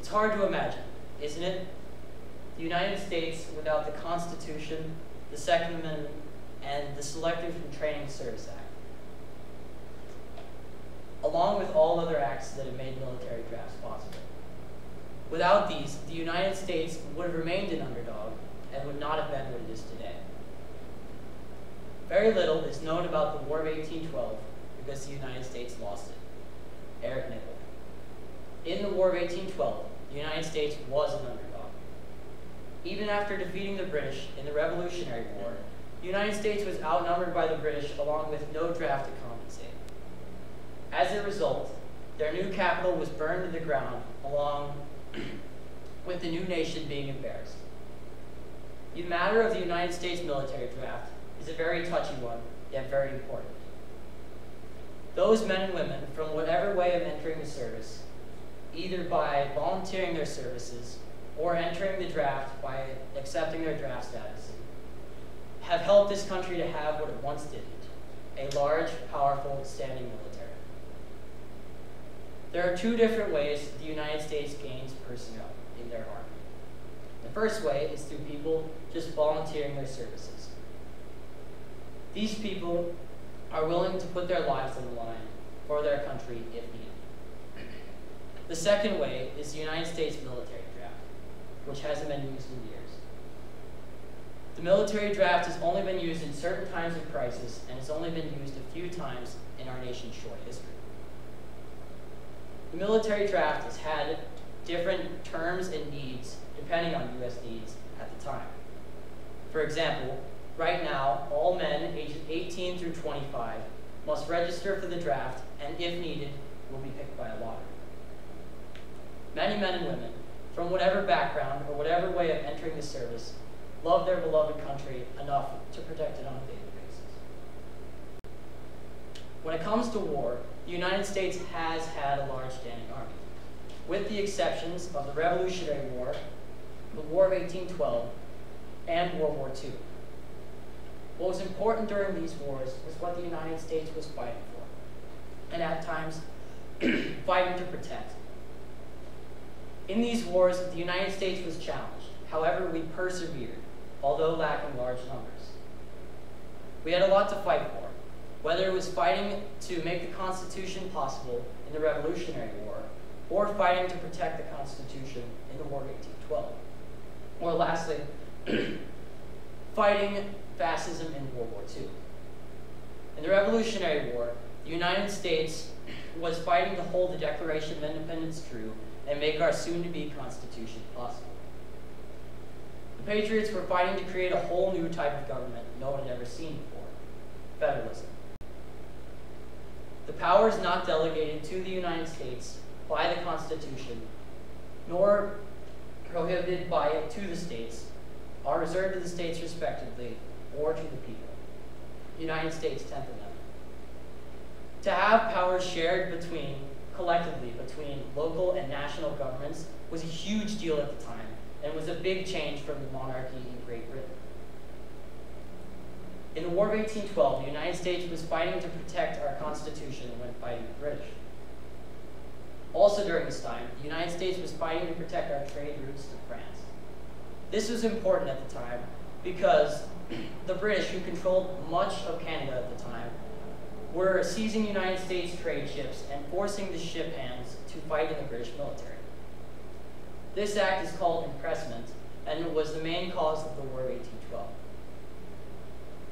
It's hard to imagine, isn't it? The United States without the Constitution, the Second Amendment, and the Selective from Training Service Act. A along with all other acts that have made military drafts possible. Without these, the United States would have remained an underdog and would not have been what it is today. Very little is known about the War of 1812 because the United States lost it. Eric Nichol. In the War of 1812, the United States was an underdog. Even after defeating the British in the Revolutionary War, the United States was outnumbered by the British along with no draft to compensate. As a result, their new capital was burned to the ground along with the new nation being embarrassed. The matter of the United States military draft is a very touchy one, yet very important. Those men and women, from whatever way of entering the service, either by volunteering their services or entering the draft by accepting their draft status, have helped this country to have what it once didn't, a large, powerful, standing military. There are two different ways the United States gains personnel in their army. The first way is through people just volunteering their services. These people are willing to put their lives on the line for their country if needed. The second way is the United States military draft, which hasn't been used in years. The military draft has only been used in certain times of crisis and has only been used a few times in our nation's short history. The military draft has had different terms and needs depending on U.S. needs at the time. For example, right now, all men aged 18 through 25 must register for the draft and, if needed, will be picked by a lottery. Many men and women, from whatever background or whatever way of entering the service, love their beloved country enough to protect it on a daily basis. When it comes to war, the United States has had a large standing army, with the exceptions of the Revolutionary War, the War of 1812, and World War II. What was important during these wars was what the United States was fighting for, and at times, fighting to protect. In these wars, the United States was challenged. However, we persevered, although lacking large numbers. We had a lot to fight for, whether it was fighting to make the Constitution possible in the Revolutionary War, or fighting to protect the Constitution in the War of 1812. Or lastly, fighting fascism in World War II. In the Revolutionary War, the United States was fighting to hold the Declaration of Independence true and make our soon-to-be Constitution possible. The Patriots were fighting to create a whole new type of government no one had ever seen before, federalism. The powers not delegated to the United States by the Constitution, nor prohibited by it to the states, are reserved to the states respectively, or to the people. United States 10th Amendment. To have powers shared collectively between local and national governments was a huge deal at the time, and was a big change from the monarchy in Great Britain. In the War of 1812, the United States was fighting to protect our Constitution when fighting the British. Also during this time, the United States was fighting to protect our trade routes to France. This was important at the time because the British, who controlled much of Canada at the time, were seizing United States trade ships and forcing the ship hands to fight in the British military. This act is called impressment, and it was the main cause of the War of 1812.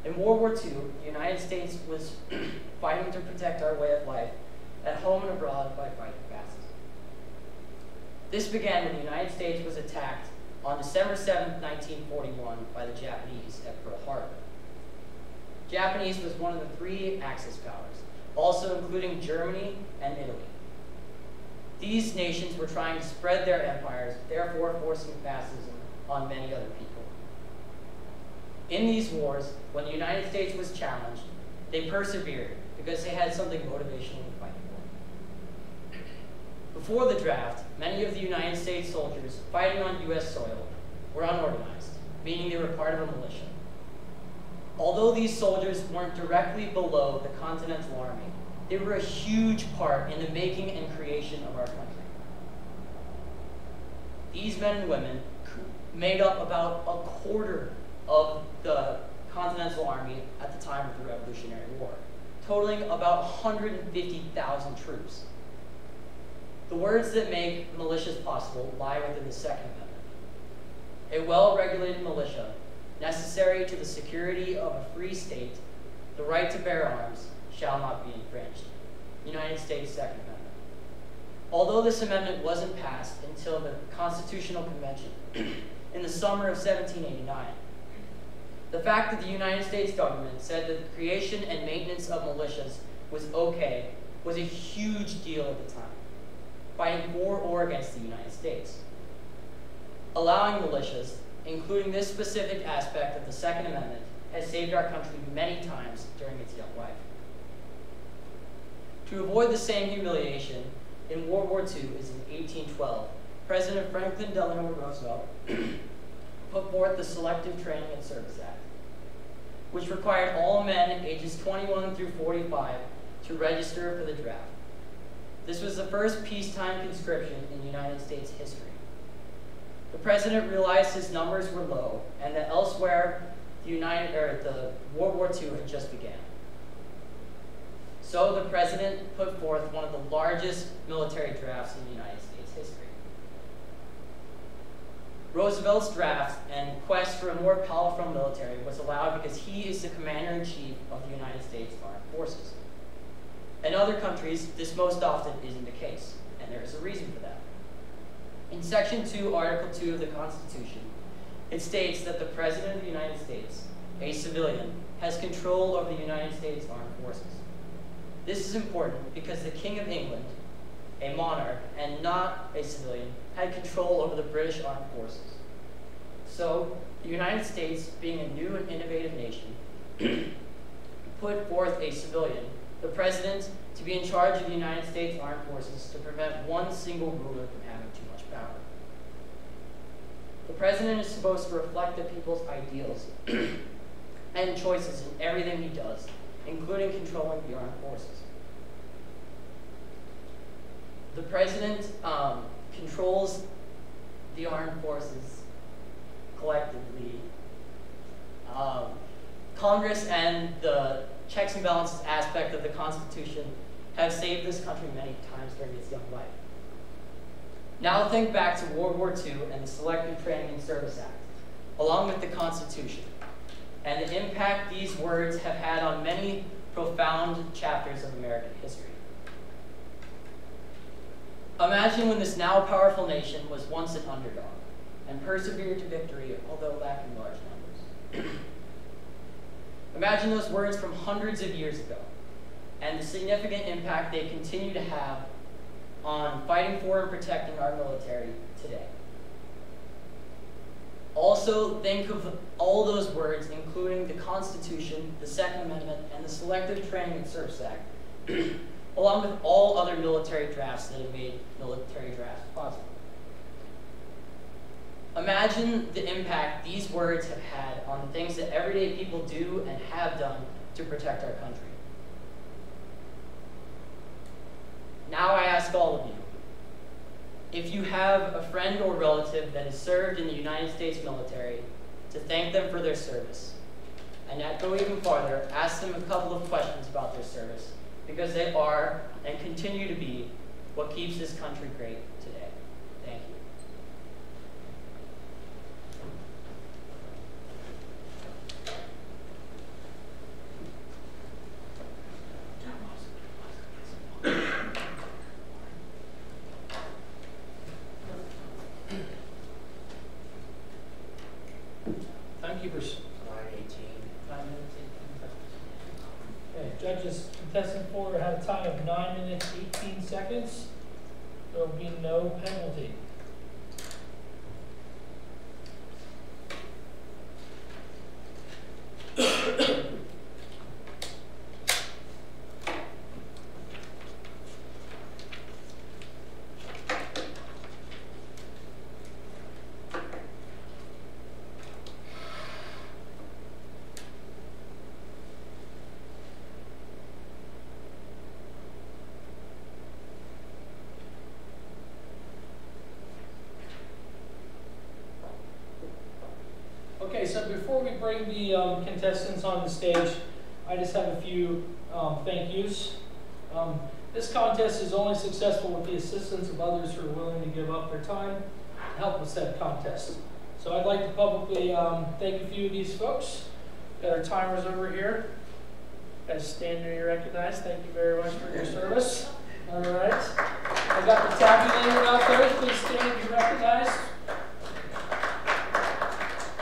In World War II, the United States was fighting to protect our way of life at home and abroad by fighting fascism. This began when the United States was attacked on December 7, 1941 by the Japanese at Pearl Harbor. Japanese was one of the three Axis powers, also including Germany and Italy. These nations were trying to spread their empires, therefore forcing fascism on many other people. In these wars, when the United States was challenged, they persevered because they had something motivational to fight for. Before the draft, many of the United States soldiers fighting on U.S. soil were unorganized, meaning they were part of a militia. Although these soldiers weren't directly below the Continental Army, they were a huge part in the making and creation of our country. These men and women made up about a quarter of the Continental Army at the time of the Revolutionary War. totaling about 150,000 troops. The words that make militias possible lie within the Second Amendment. A well-regulated militia, necessary to the security of a free state, the right to bear arms shall not be infringed. United States Second Amendment. Although this amendment wasn't passed until the Constitutional Convention in the summer of 1789, the fact that the United States government said that the creation and maintenance of militias was okay was a huge deal at the time, fighting for or against the United States. Allowing militias, including this specific aspect of the Second Amendment, has saved our country many times during its young life. To avoid the same humiliation, in World War II, as in 1812, President Franklin Delano Roosevelt put forth the Selective Training and Service Act, which required all men ages 21 through 45 to register for the draft. This was the first peacetime conscription in United States history. The president realized his numbers were low and that elsewhere the World War II had just begun. So the president put forth one of the largest military drafts in United States history. Roosevelt's draft and quest for a more powerful military was allowed because he is the commander-in-chief of the United States Armed Forces. In other countries, this most often isn't the case, and there is a reason for that. In Section 2, Article 2 of the Constitution, it states that the President of the United States, a civilian, has control over the United States Armed Forces. This is important because the King of England, a monarch and not a civilian, had control over the British Armed Forces. So, the United States, being a new and innovative nation, put forth a civilian, the President, to be in charge of the United States Armed Forces to prevent one single ruler from having too much power. The President is supposed to reflect the people's ideals and choices in everything he does, including controlling the armed forces. The President controls the armed forces collectively. Congress and the checks and balances aspect of the Constitution have saved this country many times during its young life. Now think back to World War II and the Selective Training and Service Act, along with the Constitution, and the impact these words have had on many profound chapters of American history. Imagine when this now powerful nation was once an underdog and persevered to victory, although lacking large numbers. Imagine those words from hundreds of years ago and the significant impact they continue to have on fighting for and protecting our military today. Also, think of all those words, including the Constitution, the Second Amendment, and the Selective Training and Service Act, along with all other military drafts that have made military drafts possible. Imagine the impact these words have had on the things that everyday people do and have done to protect our country. Now I ask all of you, if you have a friend or relative that has served in the United States military, to thank them for their service. And to go even farther, ask them a couple of questions about their service, because they are and continue to be what keeps this country great today. Thank you. Timekeepers. 9:18. 5 minutes, 18 seconds. Okay, judges, contestant 4 had a time of 9 minutes, 18 seconds. There will be no penalty. Okay, so before we bring the contestants on the stage, I just have a few thank yous. This contest is only successful with the assistance of others who are willing to give up their time to help with said contest. So I'd like to publicly thank a few of these folks. Got our timers over here. Guys, stand there, you're recognized. Thank you very much for your service. All right. I got the tabulator out there. Please stand and be recognized.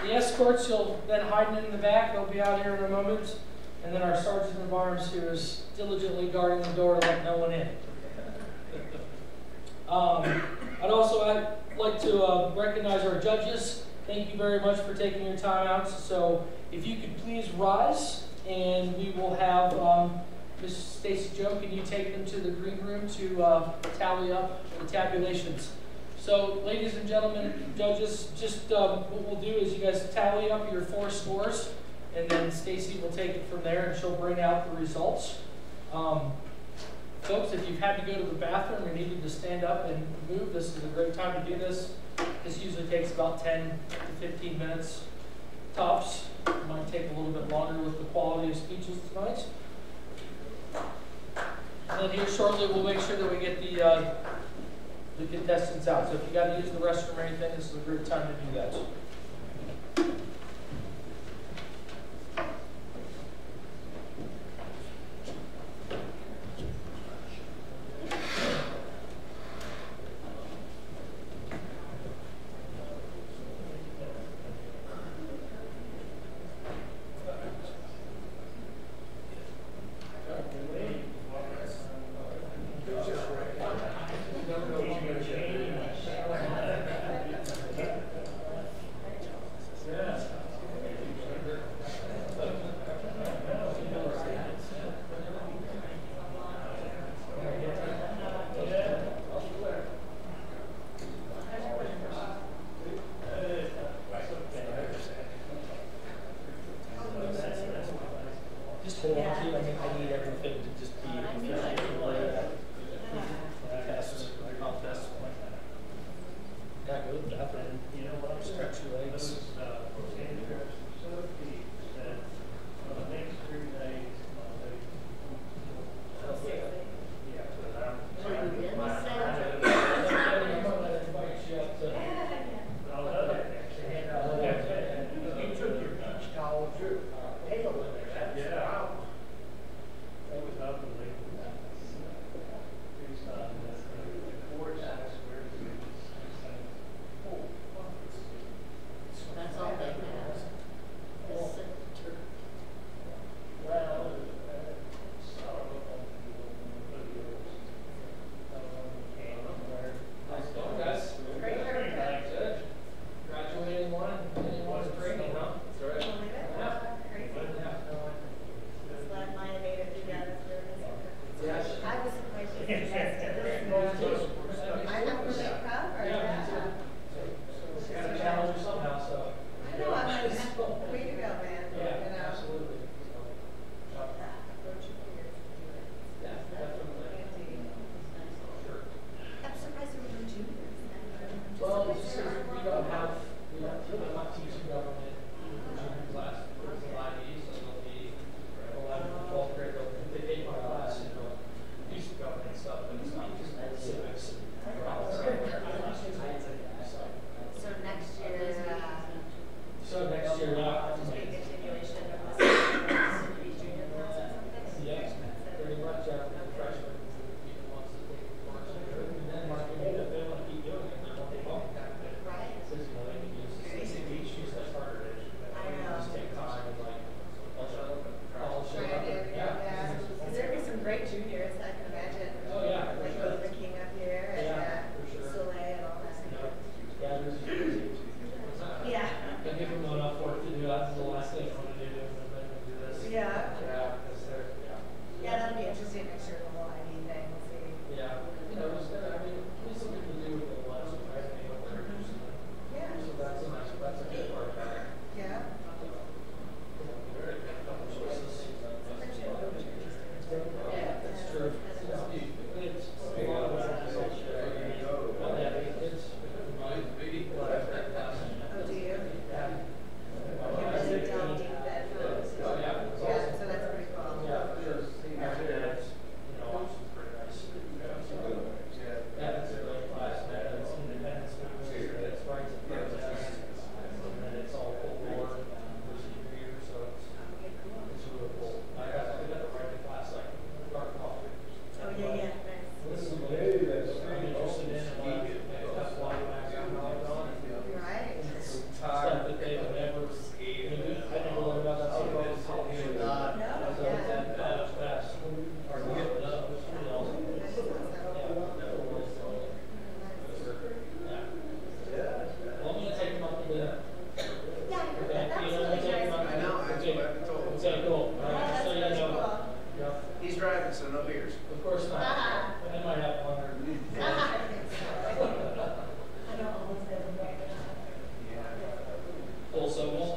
The escorts, you'll then hide in the back. They'll be out here in a moment. And then our sergeant of arms, who is diligently guarding the door to let no one in. I'd also like to recognize our judges. Thank you very much for taking your time out. So if you could please rise, and we will have Ms. Stacy Joe, can you take them to the green room to tally up the tabulations? So, ladies and gentlemen, judges, just what we'll do is you guys tally up your 4 scores, and then Stacy will take it from there, and she'll bring out the results. Folks, if you've had to go to the bathroom or needed to stand up and move, this is a great time to do this. This usually takes about 10 to 15 minutes tops. It might take a little bit longer with the quality of speeches tonight. And then here shortly, we'll make sure that we get the contestants out. So if you got to use the restroom or anything, this is a great time to do that. That's all they have. driving, so no beers. Of course not. I might have one or cool, so we'll,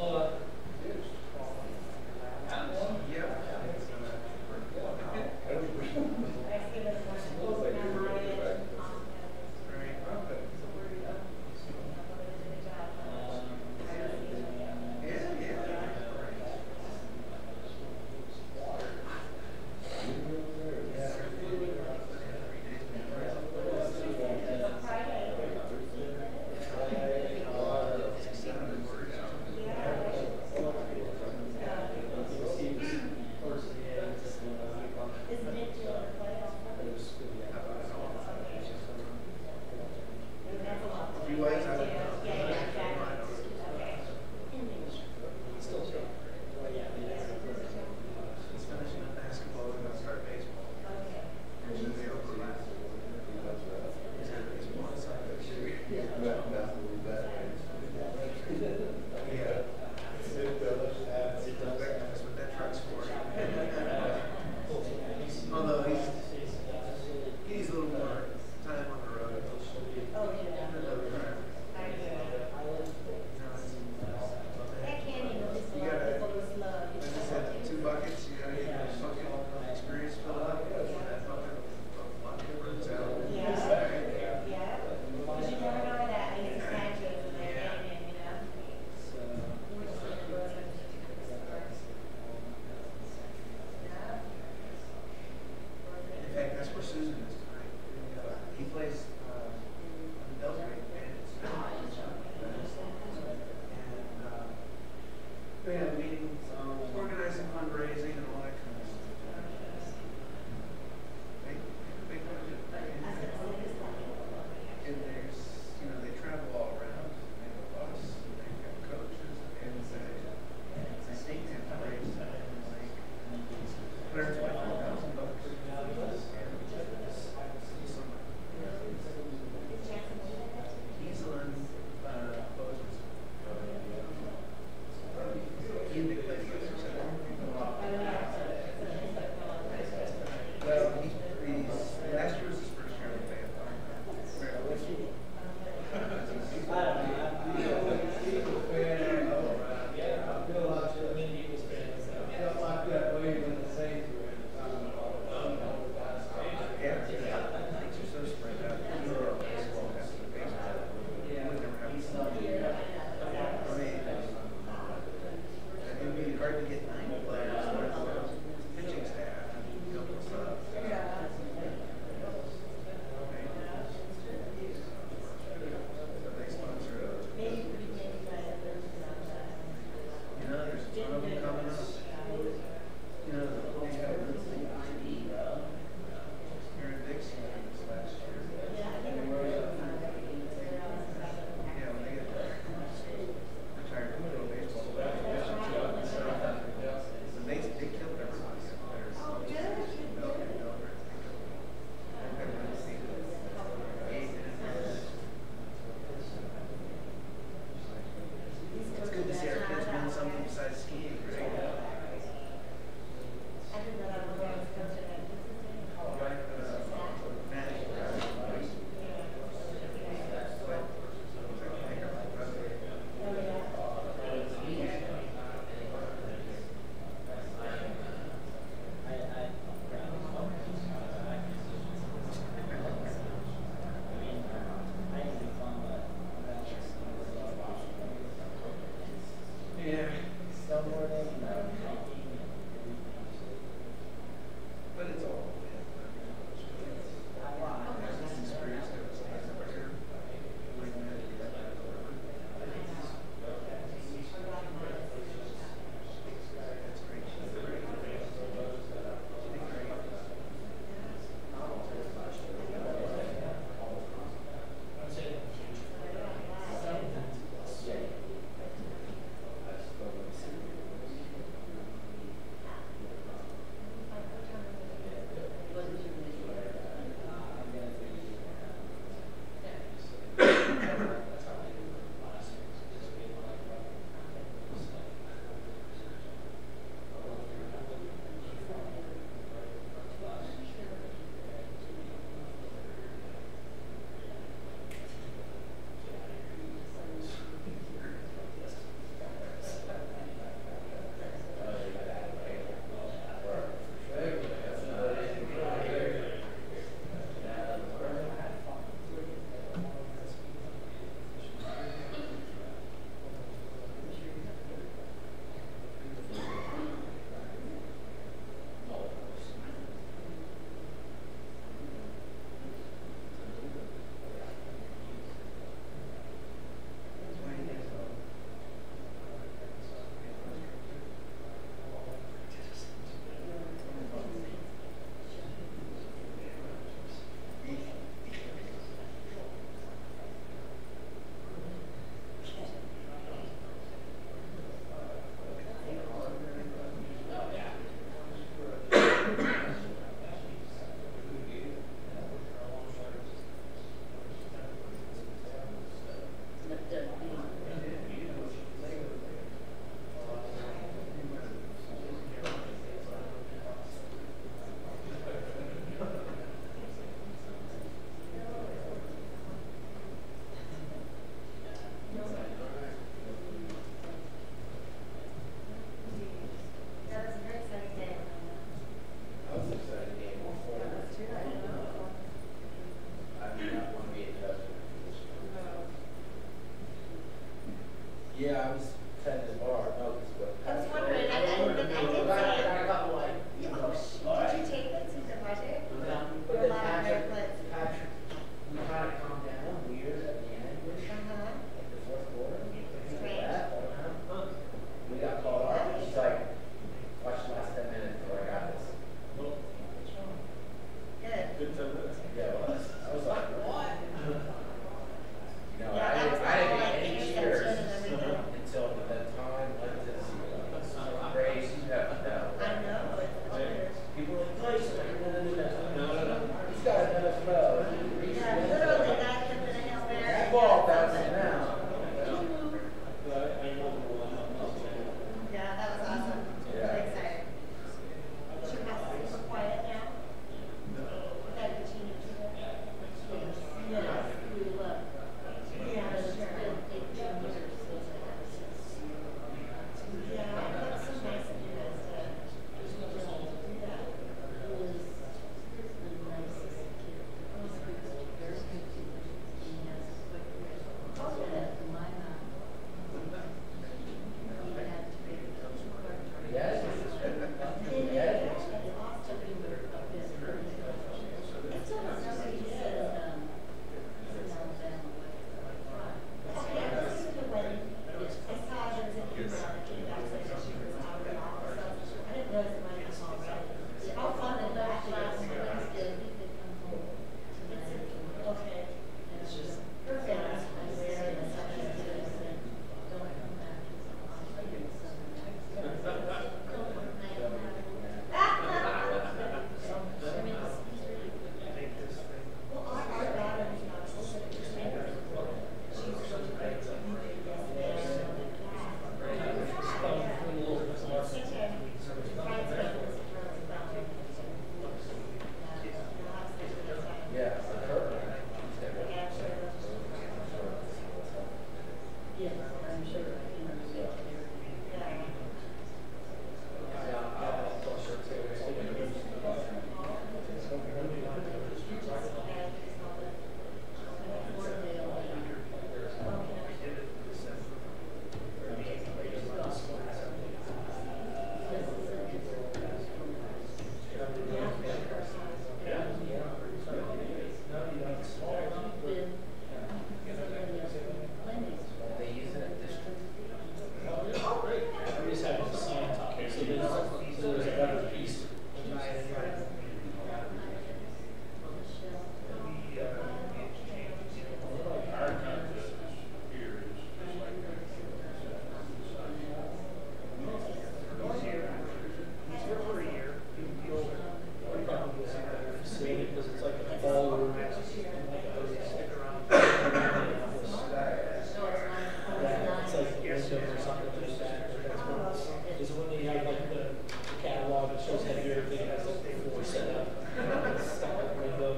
that everything has like the floor set up. With the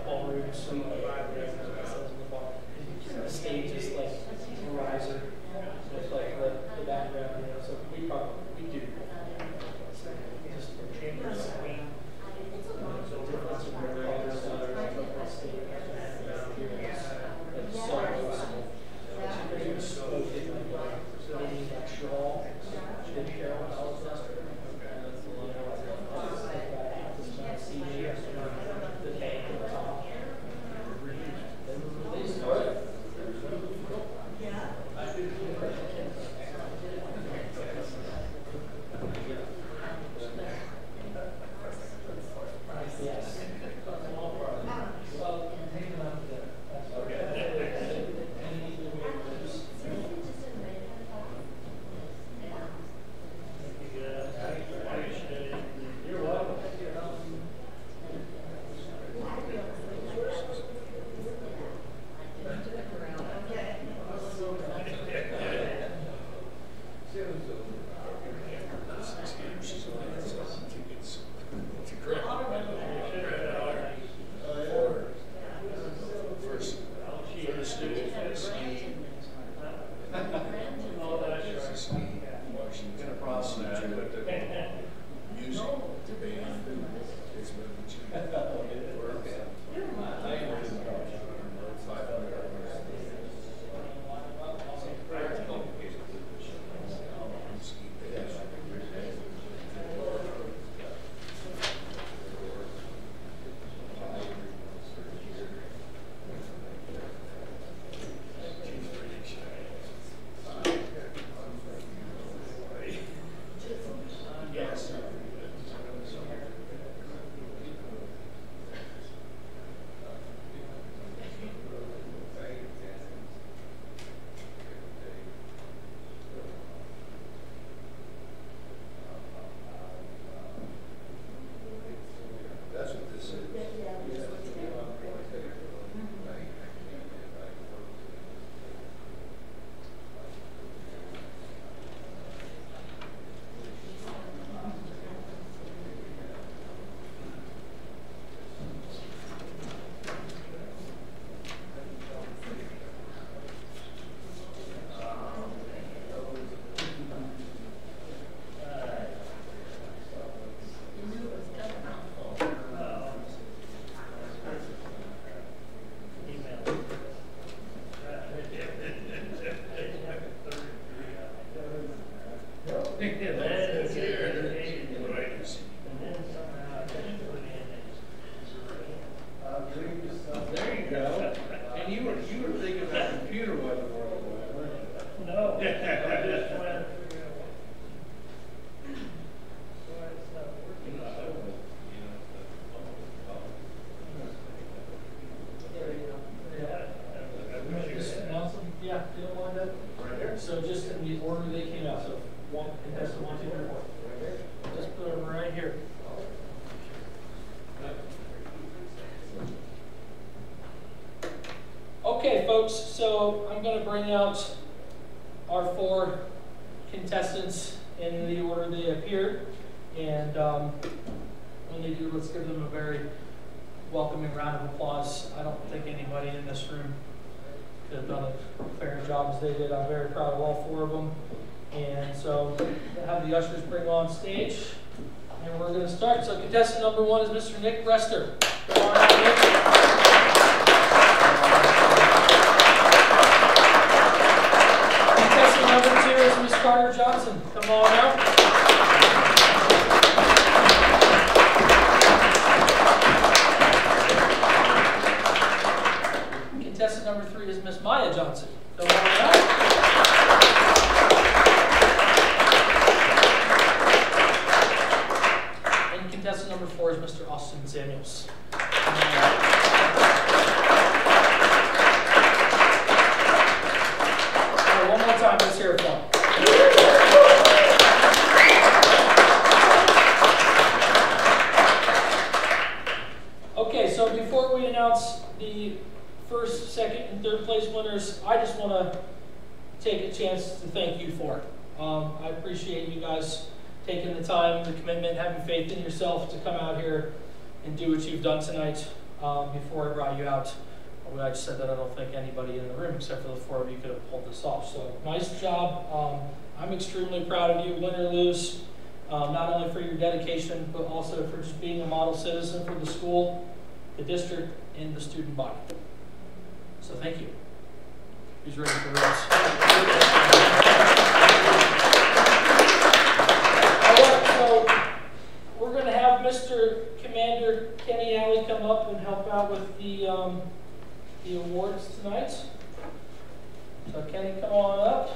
ballrooms, the stage is like a riser with like the background, you know. So we do just for chambers. So just in the order they came out. So one contestant, 1, 2, 3, 4. Just put them right here. Okay, folks. So I'm going to bring out our 4 contestants in the order they appeared, and when they do, let's give them a very welcoming round of applause. I don't think anybody in this room could have done a fair job as they did. I'm very proud of all 4 of them. And so we'll have the ushers bring on stage, and we're going to start. So contestant number 1 is Mr. Nick Rester. Come on out, Nick. Contestant number 2 is Ms. Carter Johnson. Come on out. Contestant number 3 is Miss Maya Johnson. Come on out. And contestant number 4 is Mr. Austin Samuels. All right, one more time, let's hear it for him. Okay, so before we announce the first, second, and third place winners, I just want to take a chance to thank you for it. I appreciate you guys taking the time, the commitment, having faith in yourself to come out here and do what you've done tonight. Before I brought you out, when I just said that I don't think anybody in the room except for the 4 of you could have pulled this off. So nice job. I'm extremely proud of you, win or lose, not only for your dedication, but also for just being a model citizen for the school, the district, and the student body. So thank you. Who's ready for this? All right, so we're going to have Mr. Commander Kenny Alley come up and help out with the awards tonight. So Kenny, come on up.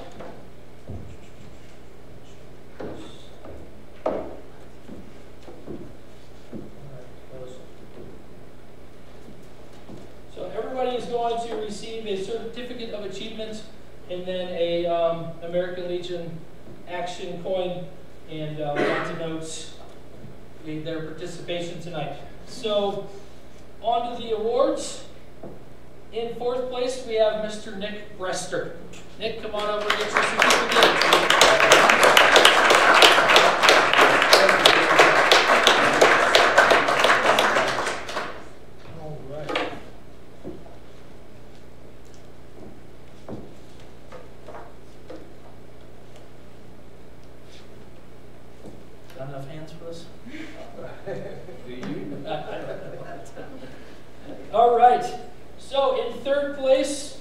So everybody is going to receive a certificate of achievement and then a American Legion action coin and lots of notes in their participation tonight. So on to the awards. In 4th place, we have Mr. Nick Brester. Nick, come on over and get your certificate. All right. Got enough hands for this? Do you? All right. So in 3rd place,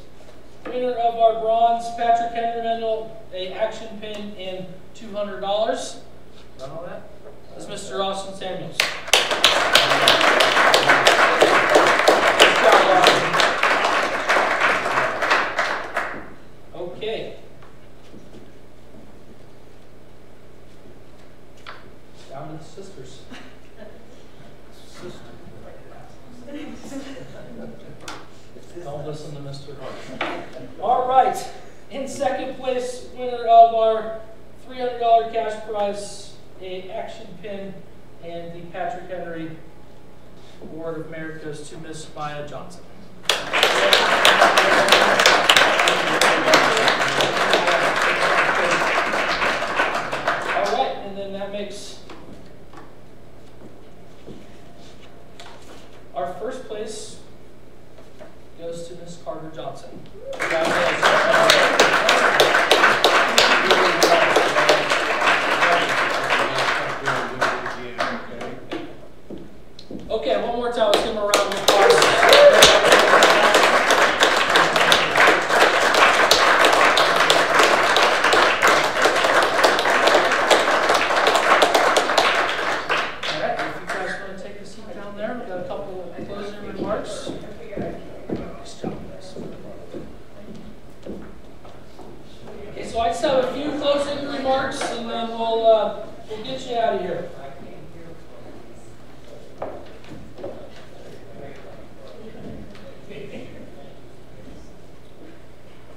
winner of our bronze, Patrick Henry Mendel, a action pin and $200. Got all that? That's Mr. Austin Samuels. Okay. Down to the sisters. Don't listen to Mr. Hart. All right. In 2nd place, winner of our $300 cash prize, a action pin, and the Patrick Henry Award of Merit goes to Miss Maya Johnson. All right, and then that makes our 1st place goes to Miss Carter Johnson. Okay, one more time. Let's give him a round of applause. All right, if you guys want to take a seat down there, we've got a couple of closing remarks. Okay, so I just have a few closing remarks, and then we'll get you out of here.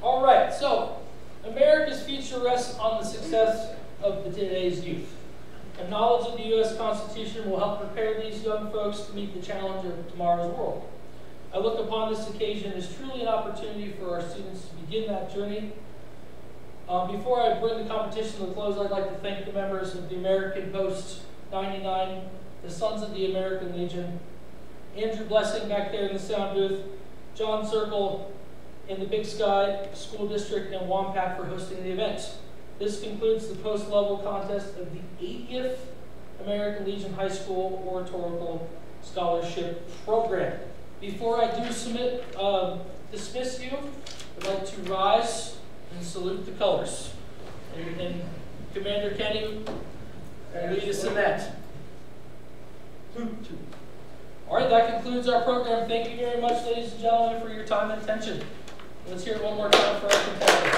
All right, so America's future rests on the success of today's youth. A knowledge of the U.S. Constitution will help prepare these young folks to meet the challenge of tomorrow's world. I look upon this occasion as truly an opportunity for our students to begin that journey. Before I bring the competition to a close, I'd like to thank the members of the American Post 99, the Sons of the American Legion, Andrew Blessing back there in the sound booth, John Circle in the Big Sky School District, and Wampak for hosting the event. This concludes the post-level contest of the 80th American Legion High School Oratorical Scholarship Program. Before I do dismiss you, I'd like to rise and salute the colors. And Commander Kenny will lead us in that. All right, that concludes our program. Thank you very much, ladies and gentlemen, for your time and attention. Let's hear it one more time for our competitors.